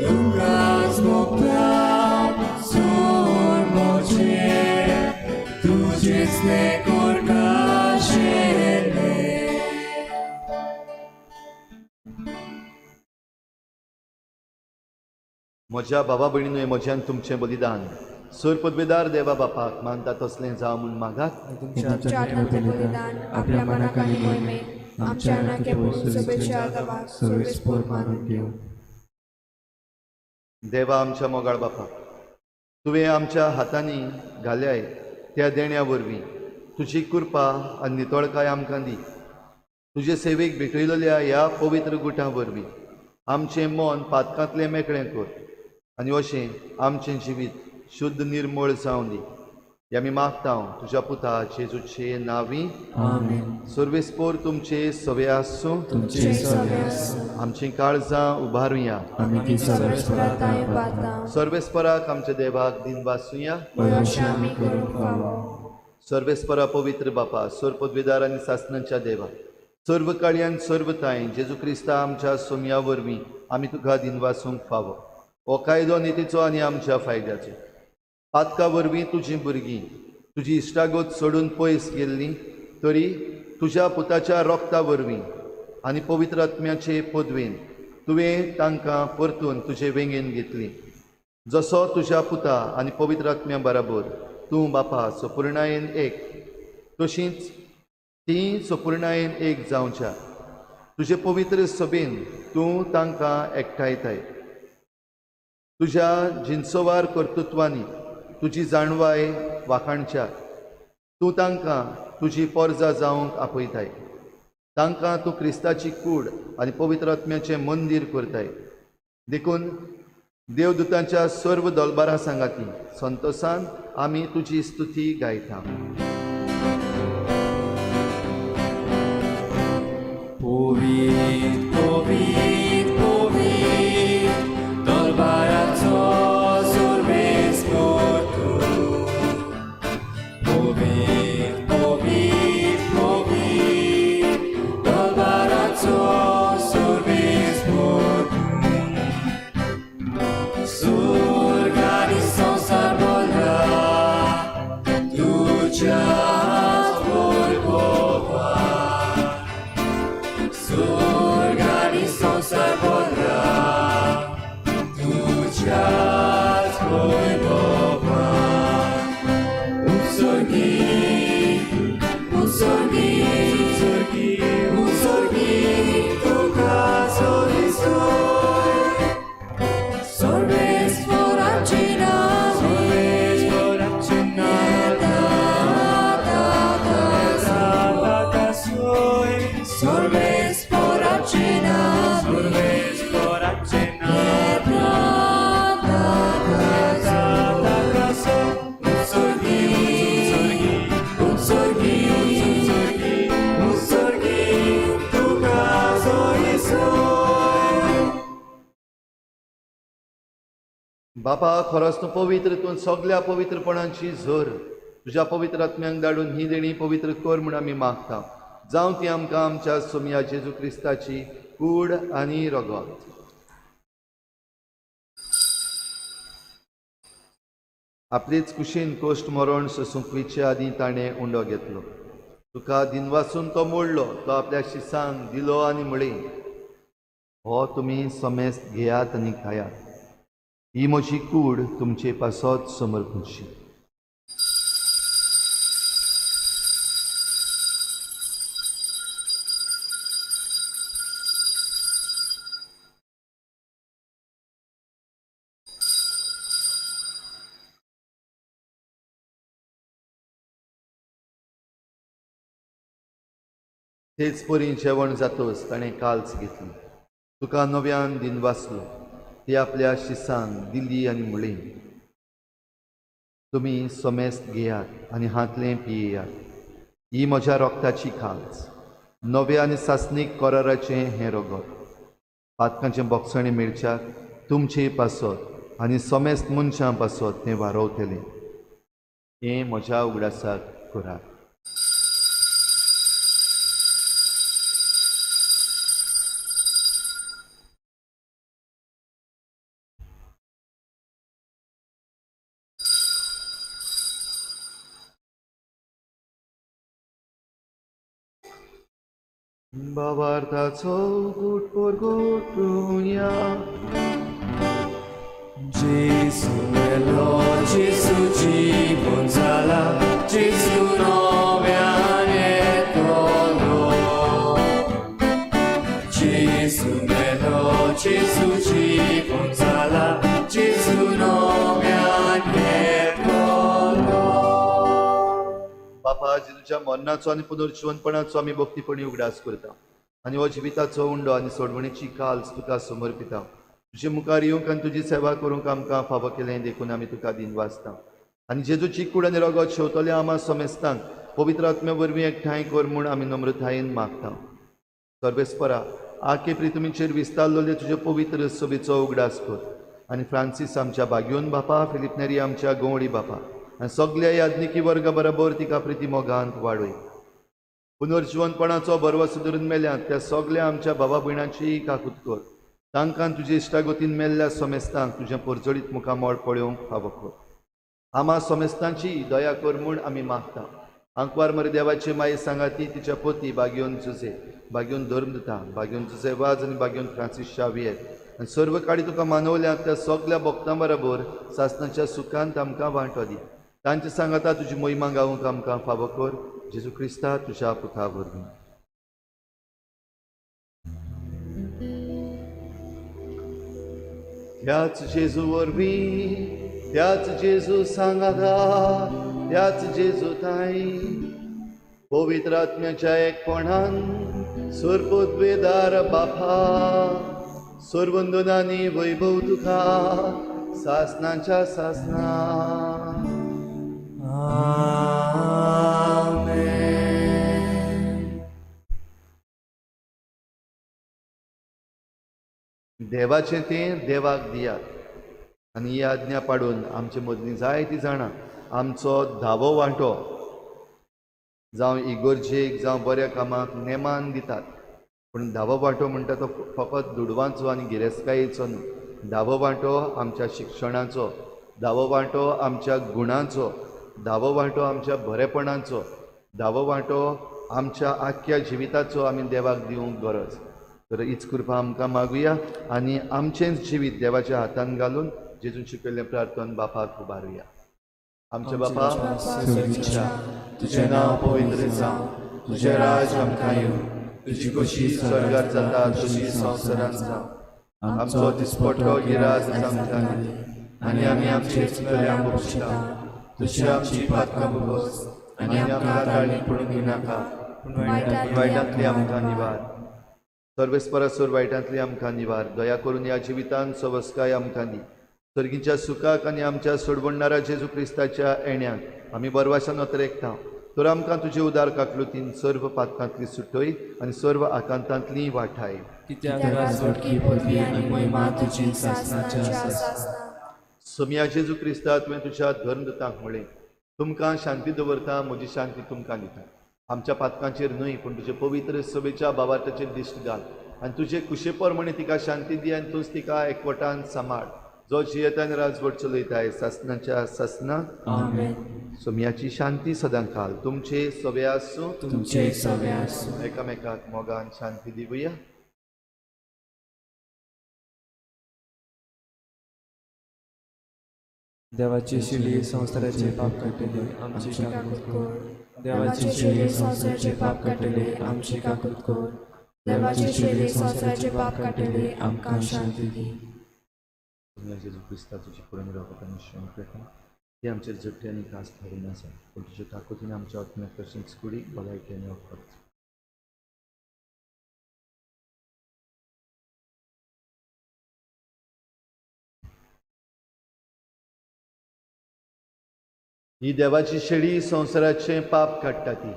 तुकाच मोकळाव सोर मोचे तुजेच ने कोरकाचे. म्हज्या बाबा भयणींनो, म्हज्यान तुमचें बलिदान सर पदवेदार देवा बापाक मानता तसलें जावं म्हूण मागात. तुमच्या आत्म्याचें बलिदान आपल्या मनाक आनी मोहिमेक आमच्या नाके सभेच्या आदाराक सर्वेस्पर मानून घेवं. देवा आमच्या मोगाळ बापा, तुवें आमच्या हातांनी घाल्याय त्या देण्या वरवीं तुजी कृपा आनी नितळकाय आमकां दी. तुजे सेवेक भेटयलेल्या ह्या पवित्र गुटां वरवीं आमचें मन पातकांतलें मेकळें कर आनी अशें आमचें जिवीत शुद्ध निर्मळ जावं दी. हे आमी मागता तुज्या पुता जेजूचे नांवीं. सर्वेस्पोर तुमचे सवे आसूं. आमचीं काळजां उबारुया. सर्वेस्पराक आमच्या देवाक दिन वाचुया. सर्वेस्परा पवित्र बापा, सर पदवीदार आनी सासणांच्या देवा, सर्व काळयान सर्व ताईं जेजू क्रिस्ता आमच्या सोम्या वरवीं आमी तुका दिन वाचूंक फावो. हो कायदो नितीचो आनी आमच्या फायद्याचो. पातका वरवीं तुजीं भुरगीं तुजी इश्टागत सोडून पयस गेल्लीं तरी तुज्या पुताच्या रोगता वरवीं आनी पवित्र आत्म्याचे पदवेन तुवें तांकां परतून तुजे वेंगेन घेतलीं. जसो तुज्या पुता आनी पवित्र आत्म्या बराबर तूं बापा सपूर्णायेन एक, तशींच तीं सपूर्णायेन एक जावच्या तुजे पवित्र सभेन तूं तांकां एकठांयताय. तुज्या जिनसोवार कर्तृत्वांनी तुजी जाणवाय वाखाणच्या तूं तांकां तुजी पोरजां जावंक आपयताय. तांकां तूं क्रिस्ताची कूड आनी पवित्र आत्म्याचें मंदीर करताय. देखून देवदूतांच्या सर्व दलबारां सांगाती संतोशान आमी तुजी स्तुती गायता. Povit, povit, povit, dolbaraco survespor tu. Povit, povit, povit, dolbaraco survespor tu. Surgani sonsar bolra, tu čas volkova. बापा खरोच तूं पवित्र, तूं सगळ्या पवित्रपणांची झर तुज्या पवित्र आत्म्यांक धाडून ही देणी पवित्र कर म्हूण आमी मागता. जावं ती आमकां आमच्या सोमया जेजू क्रिस्ताची कूड आनी रगत. आपलीच कुशीन कोश्ट मरण सोंसुंकवेचे आदीं ताणें उंडो घेतलो. तुका दिनवासून तो मोडलो, तो आपल्या शिसांक दिलो आनी म्हळें, हो तुमी समेस्त घेयात आनी खायात. ही म्हजी कूड तुमचे पासत समर्पणशी. तेच परी जेवण जातोच ताणें काल्स घेतली. तुका नव्यान दिन वाचलो, ती आपल्या शिसांक दिली आनी म्हळें, तुमी समेस्त घेयात आनी हातलें पियेयात. ही म्हज्या रोगताची काल्स, नव्या आनी सासणीक कराराचें हें रगत. पातकांचें बोगसणें मेळच्याक तुमचे पासत आनी समेस्त मनशां पासत तें वारवतलें. हें म्हज्या उगडासाक करात. भावार्थाचो घोट पर घोटूया. Jesu melo, Jesu जीवन जाला, Jesu नव्यान येतलो. Jesu melo, Jesu जीवन जाला, Jesu नव्यान येतलो. बापा जेजूच्या मरणाचो आनी पुनर्जीवनपणाचो आमी भक्तीपणी उगडास करता आनी हो जिविताचो उंडो आनी सोडवणेची काल्स तुका समर्पिता. तुजे मुखार येवंक आनी तुजी सेवा करूंक आमकां फावो केलें देखून आमी तुका दिन वाचता. आनी जेजूची कूड आनी रगत शेवतल्या आमा समेस्तांक पवित्र आत्म्या वरवीं एकठांय कर म्हूण आमी नम्रतायेन मागता. सर्वेस्परा आखे प्रितुमीचेर विस्तारलोले तुजे पवित्र सभेचो उगडास कर. आनी फ्रांसीस आमच्या बागयोन बापा, फिलिप नेरी आमच्या गवळी बापा आनी सगळ्या याज्ञिकी वर्गा बरोबर तिका प्रिती मोगांत वाडय. पुनर्जीवनपणाचो बरवो सुदरून मेल्यात त्या सगळ्या आमच्या भावा भयणांची काकूत कर. तांकां तुजे इश्टागतीन मेल्ल्या समेस्तांक तुजें परजळीत मुखामोळ पळोवंक फावो कर. आमा समेस्तांची दया कर म्हूण आमी मागता. आंकवार मरे देवाचे माये सांगाती तिच्या पोती बागयोन जुजे, बागयोन धर्मदता, बागयोन जुजे वाज आनी बागयोन फ्रांसीस शावियर आनी सर्व काळी तुका मानवल्यात त्या सगळ्या भक्तां बरोबर सासणाच्या सुखांत आमकां वांटो दी. तांचे सांगाता तुजी मोहिमा गावूंक आमकां फावो कर. जेजू क्रिस्ता तुज्या पुता वरवीं. त्याच जेजू वरवीं, त्याच जेजू सांगाता, त्याच जेजू ताई पवित्र आत्म्याच्या एकपणान सर्वोद्वेदार बापा सर्वंदनांनी वैभव तुका सासणाच्या सासना. देवाचें तें देवाक दियात आनी ही आज्ञा पाडून आमचे मदलीं जायतीं जाणां आमचो धावो वांटो जावं इगर्जेक जावं बऱ्या कामाक नेमान दितात. पूण धावो वांटो म्हणटा तो फकत दुडवांचो आनी गिरेस्तकायेचो न्हू. धावो वांटो आमच्या शिक्षणाचो, धावो वांटो आमच्या गुणांचो, धावो वांटो आमच्या बरेपणाचो, धावो वांटो आमच्या आख्या जिविताचो आमी देवाक दिवंक गरज. तर हीच कृपा आमकां मागुया आनी आमचेंच जिवीत देवाच्या हातान घालून जेजून शिकयल्लें प्रार्थन बापाक उबारुया. आमचे बापा तुजें नांव पवित्र जावं, तुजें राज आमकां येवं, तुजी कशी स्वर्गार जाता तशी संवसारांत जावं. आमचो दिसपट्टो गिराज आमकां दी आनी आमी आमचे चुकल्यांक बक्षिता. तुजी आमची पातकां भोगोस आनी आमकां ताळणी पडूंक दिनाका, पूण वायटांतली आमकां निवार. सर्वेस्परासोर वायटांतली आमकां निवार. दया करून ह्या जिवितांत सवस्काय आमकां दी. सर्गीच्या सुखाक आनी आमच्या सोडवणणाऱ्या जेजू क्रिस्ताच्या येण्याक आमी बरवाशान वतरेकता. तर आमकां तुजे उदार काकलुतीन सर्व पातकांतली सुटय आनी सर्व आकांतांतली वाठाय. कित्याक राजवटकी पदवी आनी महिमा तुजी सासणाच्या सासना. सोम्या जेजू क्रिस्ता तुवें तुज्या धर्मदूतांक म्हळें तुमकां शांती दवरता म्हजी शांती तुमकां दिता आमच्या पातकांचेर न्हय पूण तुजे पवित्र सभेच्या बाबार्ताचेर दिश्ट घाल आनी तुजे कुशेप्रमाणे तिका शांती दी आनी तूंच तिका एकवटान सांबाळ जो जियेता आनी राजवट चलयताय सासनाच्या सासना सोम्याची शांती सदां घाल तुमचे सवे आसूं तुमचे सवे आसूं एकामेकाक मोगान शांती दिवया देवाची शिडी संवसाराचे पाप काडटली आमची काकूत कोर देवाचे शेले संवसाराचे पाप काडटले आमची काकूत कोर देवाचे शेले संवसाराचे पाप काडटले आमकां शांती दी सोम्या जेजू क्रिस्ता तुजी पुरण रावपाक आमी श्रम करता ती आमचेर जट्टी आनी कास थारून आसा पूण तुजे ताकदीन आमच्या आत्म्याक तशींच कुडी भलायकी आनी वखद ही देवाची शेळी संवसाराचे पाप काडटा ती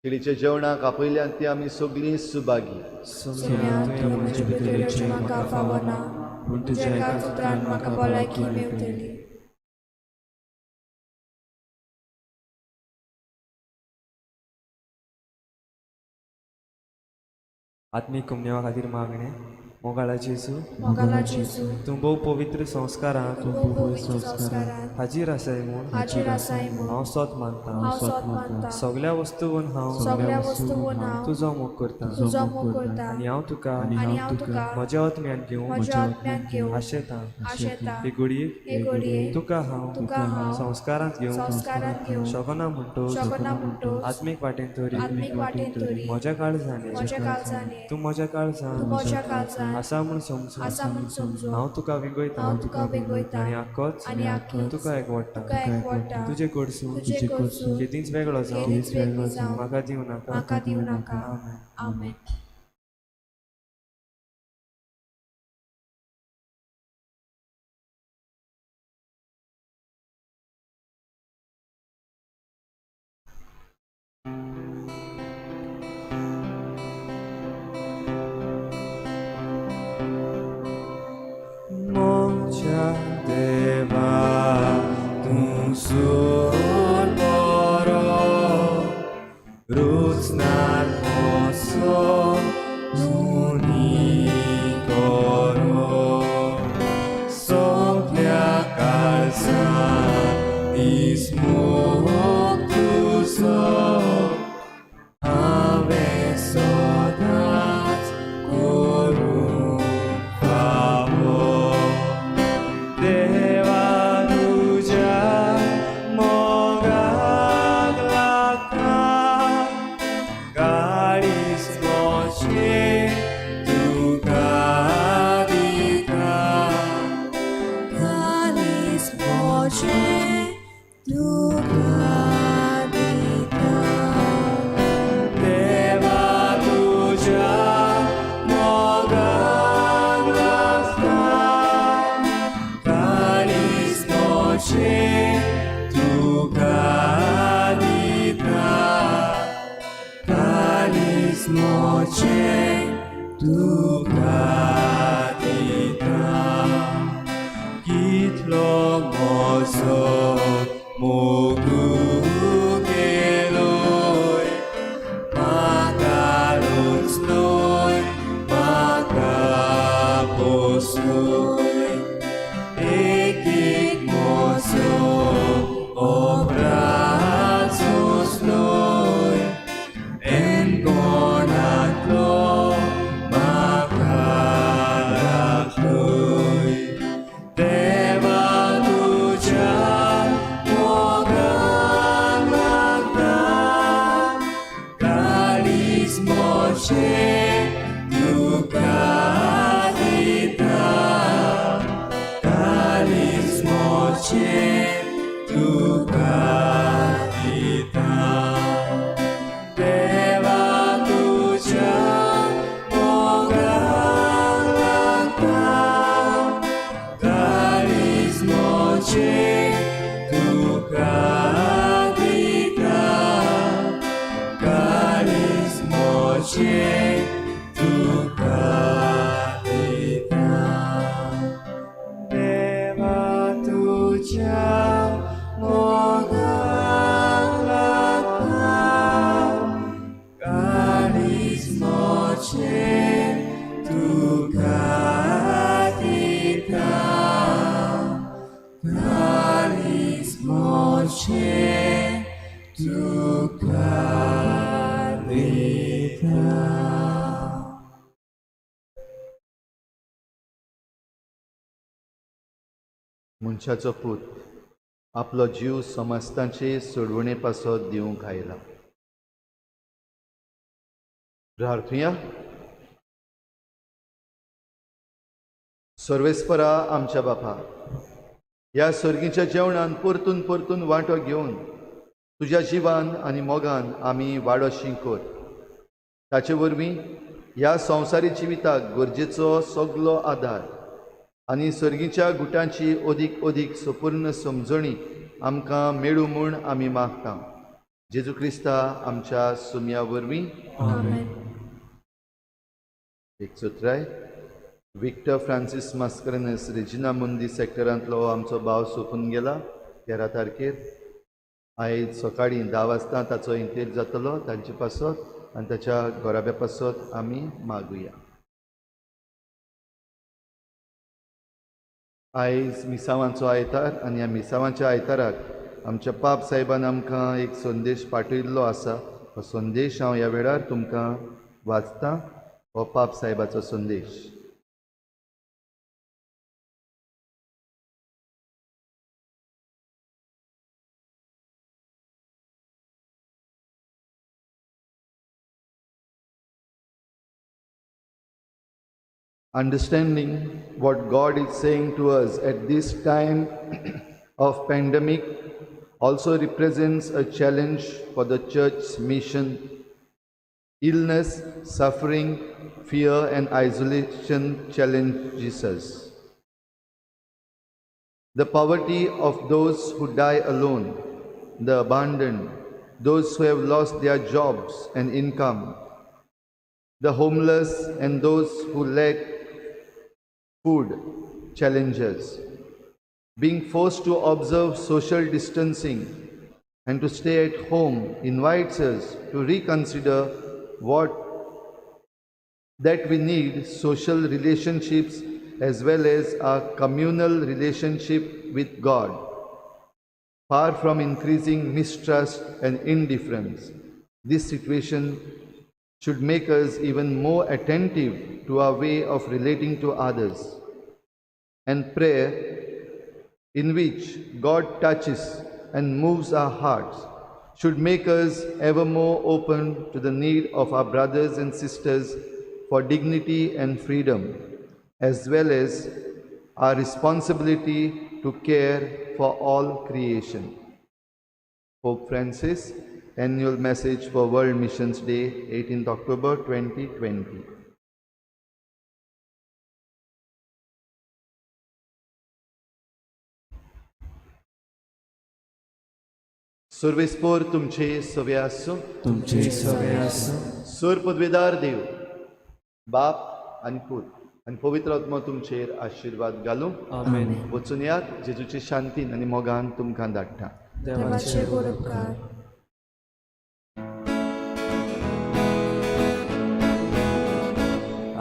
शेळीच्या जेवणाक आपयल्यान ती आमी सगळीं सुभागी सोम्या तूं म्हजे भितरलेचें म्हाका फावना पूण तुज्या एका पुत्रान म्हाका भलायकी मेवतली आत्मीक कुमनेवा खातीर मागणें मोगाळा जेजू मोगाला जेजू तूं भोव पवित्र संस्कारांत संस्कारांत हाजीर आसाय म्हूण हाजीर आसाय म्हूण हांव सोत मानतां हांव सोत मानतां सगळ्या वस्तूंवन हांव सगळ्या वस्तूंवन हांव तुजो मोग करतां तुजो मोग करतां आनी हांव तुका आनी हांव तुका म्हज्या आत्म्यान घेवन म्हज्या आत्म्यान घेवन आशेतां आशेतां हे घडयेक हे घडये तुका तुका हांव हांव संस्कारांत घेवन संस्कारांत घेवन शोभना म्हणटो शोभना म्हणटो आत्मीक वाटेन तरी आत्मीक वाटेन तरी म्हज्या काळजांनी म्हज्या काळजांनी तूं म्हज्या तूं काळजान म्हज्या काळजांत आसा म्हूण समजून आसा म्हूण समजून हांव तुका विंगयतां हांव तुका विंगयतां आनी आख्खोच आनी आख्खीच तुका एकवडटा तुका एकवडटा तुजे कडसून तुजे कडसून केदींच वेगळो जावं केदींच वेगळो जावं म्हाका दिवं नाका म्हाका दिवं नाका आमेन मोच्या देवा तूं सूर बरो रुचनार मोसो धुनी करो सगळ्या काळजांत दिसमूक तुजो हांवें सदांच करूंक फावो देवा तुज्या मोगाक लागता काळीज मोचे तुका दिता काळीज मोचे तुका दिता देवा तुज्या मोगाक लागता काळीज मोचे तुका दिता काळीज मोचे तुका दिता कितलो मोसो मोगू केलोय म्हाका रुचलोय म्हाका पोसलोय एक एक मोसो ओब्रात सोंसलोय एनकोणांतलो म्हाका राखलोय देवा तुज्या मनशाचो पूत आपलो जीव समस्तांचे सोडवणे पासत दिवंक आयला. प्रार्थुया. सर्वेस्परा आमच्या बापा, ह्या सर्गीच्या जेवणान परतून परतून वांटो घेवन तुज्या जिवान आनी मोगान आमी वाडोशी कर. ताचे वरवीं ह्या संवसारी जिविताक गरजेचो सगलो आदार आनी सर्गीच्या गुटांची अदीक अदीक संपूर्ण समजणी आमकां मेळू म्हूण आमी मागता. जेजू क्रिस्ता आमच्या सुमया वरवीं. एक चोत्राय. विक्टर फ्रांसीस मास्करेनस रेजिना मुंदी सेक्टरांतलो आमचो भाव सोंपून गेला 13 तारखेर. आयज सकाळीं 10 वाजता ताचो इंतेर जातलो तांचे पासत आनी ताच्या घोराब्या पासत आमी मागुया. आयज मिसावांचो आयतार आनी ह्या मिसावांच्या आयताराक आमच्या पाप साहेबान आमकां एक संदेश पाठयिल्लो आसा. हो संदेश हांव ह्या वेळार तुमकां वाचतां. हो पाप साहेबाचो संदेश. Understanding what God is saying to us at this time of pandemic also represents a challenge for the church's mission. Illness, suffering, fear and isolation challenges us. The poverty of those who die alone, the abandoned, those who have lost their jobs and income, the homeless and those who lack food challenges. Being forced to observe social distancing and to stay at home invites us to reconsider that we need social relationships as well as our communal relationship with God. Far from increasing mistrust and indifference, this situation should make us even more attentive to our way of relating to others. And prayer, in which God touches and moves our hearts, should make us ever more open to the need of our brothers and sisters for dignity and freedom, as well as our responsibility to care for all creation. Pope Francis, Annual Message for World Missions Day, 18th October 2020. सर्वेस्पोर तुमचे सवे आसूं. तुमचे सवे आसूं. Sir पदवेदार देव, बाप आनी पूत आनी पवित्र आत्मा तुमचेर आशिर्वाद घालूं. आमेन. वचून यात. जेजूचे शांतीन आनी मोगान तुमकां धाडटा. देवाचे गोडपकार.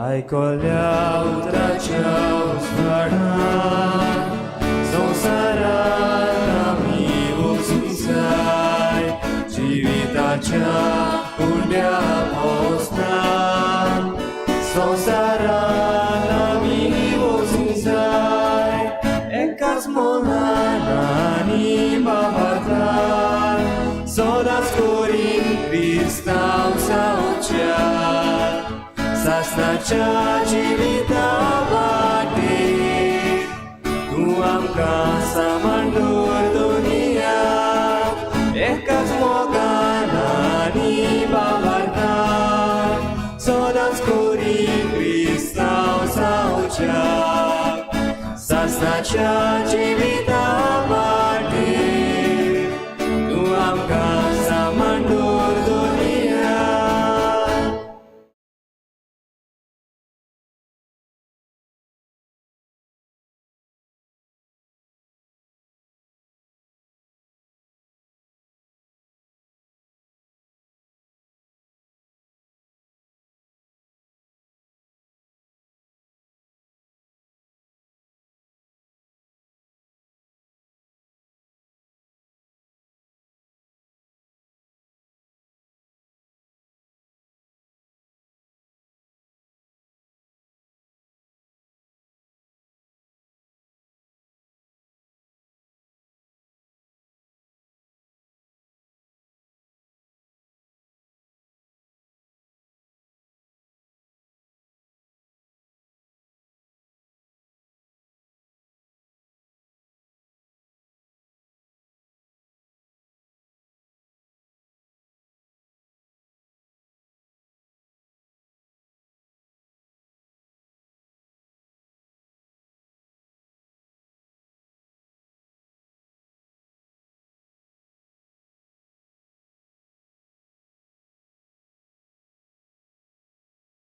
आयकोल्या उतराच्या उजवाडान संवसारांत आमी वचूंक जाय. जिविताच्या पुण्या पोसतान संवसारांत आमी वचूंक जाय. एकाच मोलान आनी बाबातान सदांच करीन क्रिस्तांव जावच्या. सासणाच्या जिविता वाटेर तूं आमकां सामान दवर दुनिया. एकाच मोगान आनी बाबातान सदांच करी क्रिस्तांव जावच्या. सासणाच्या जिविता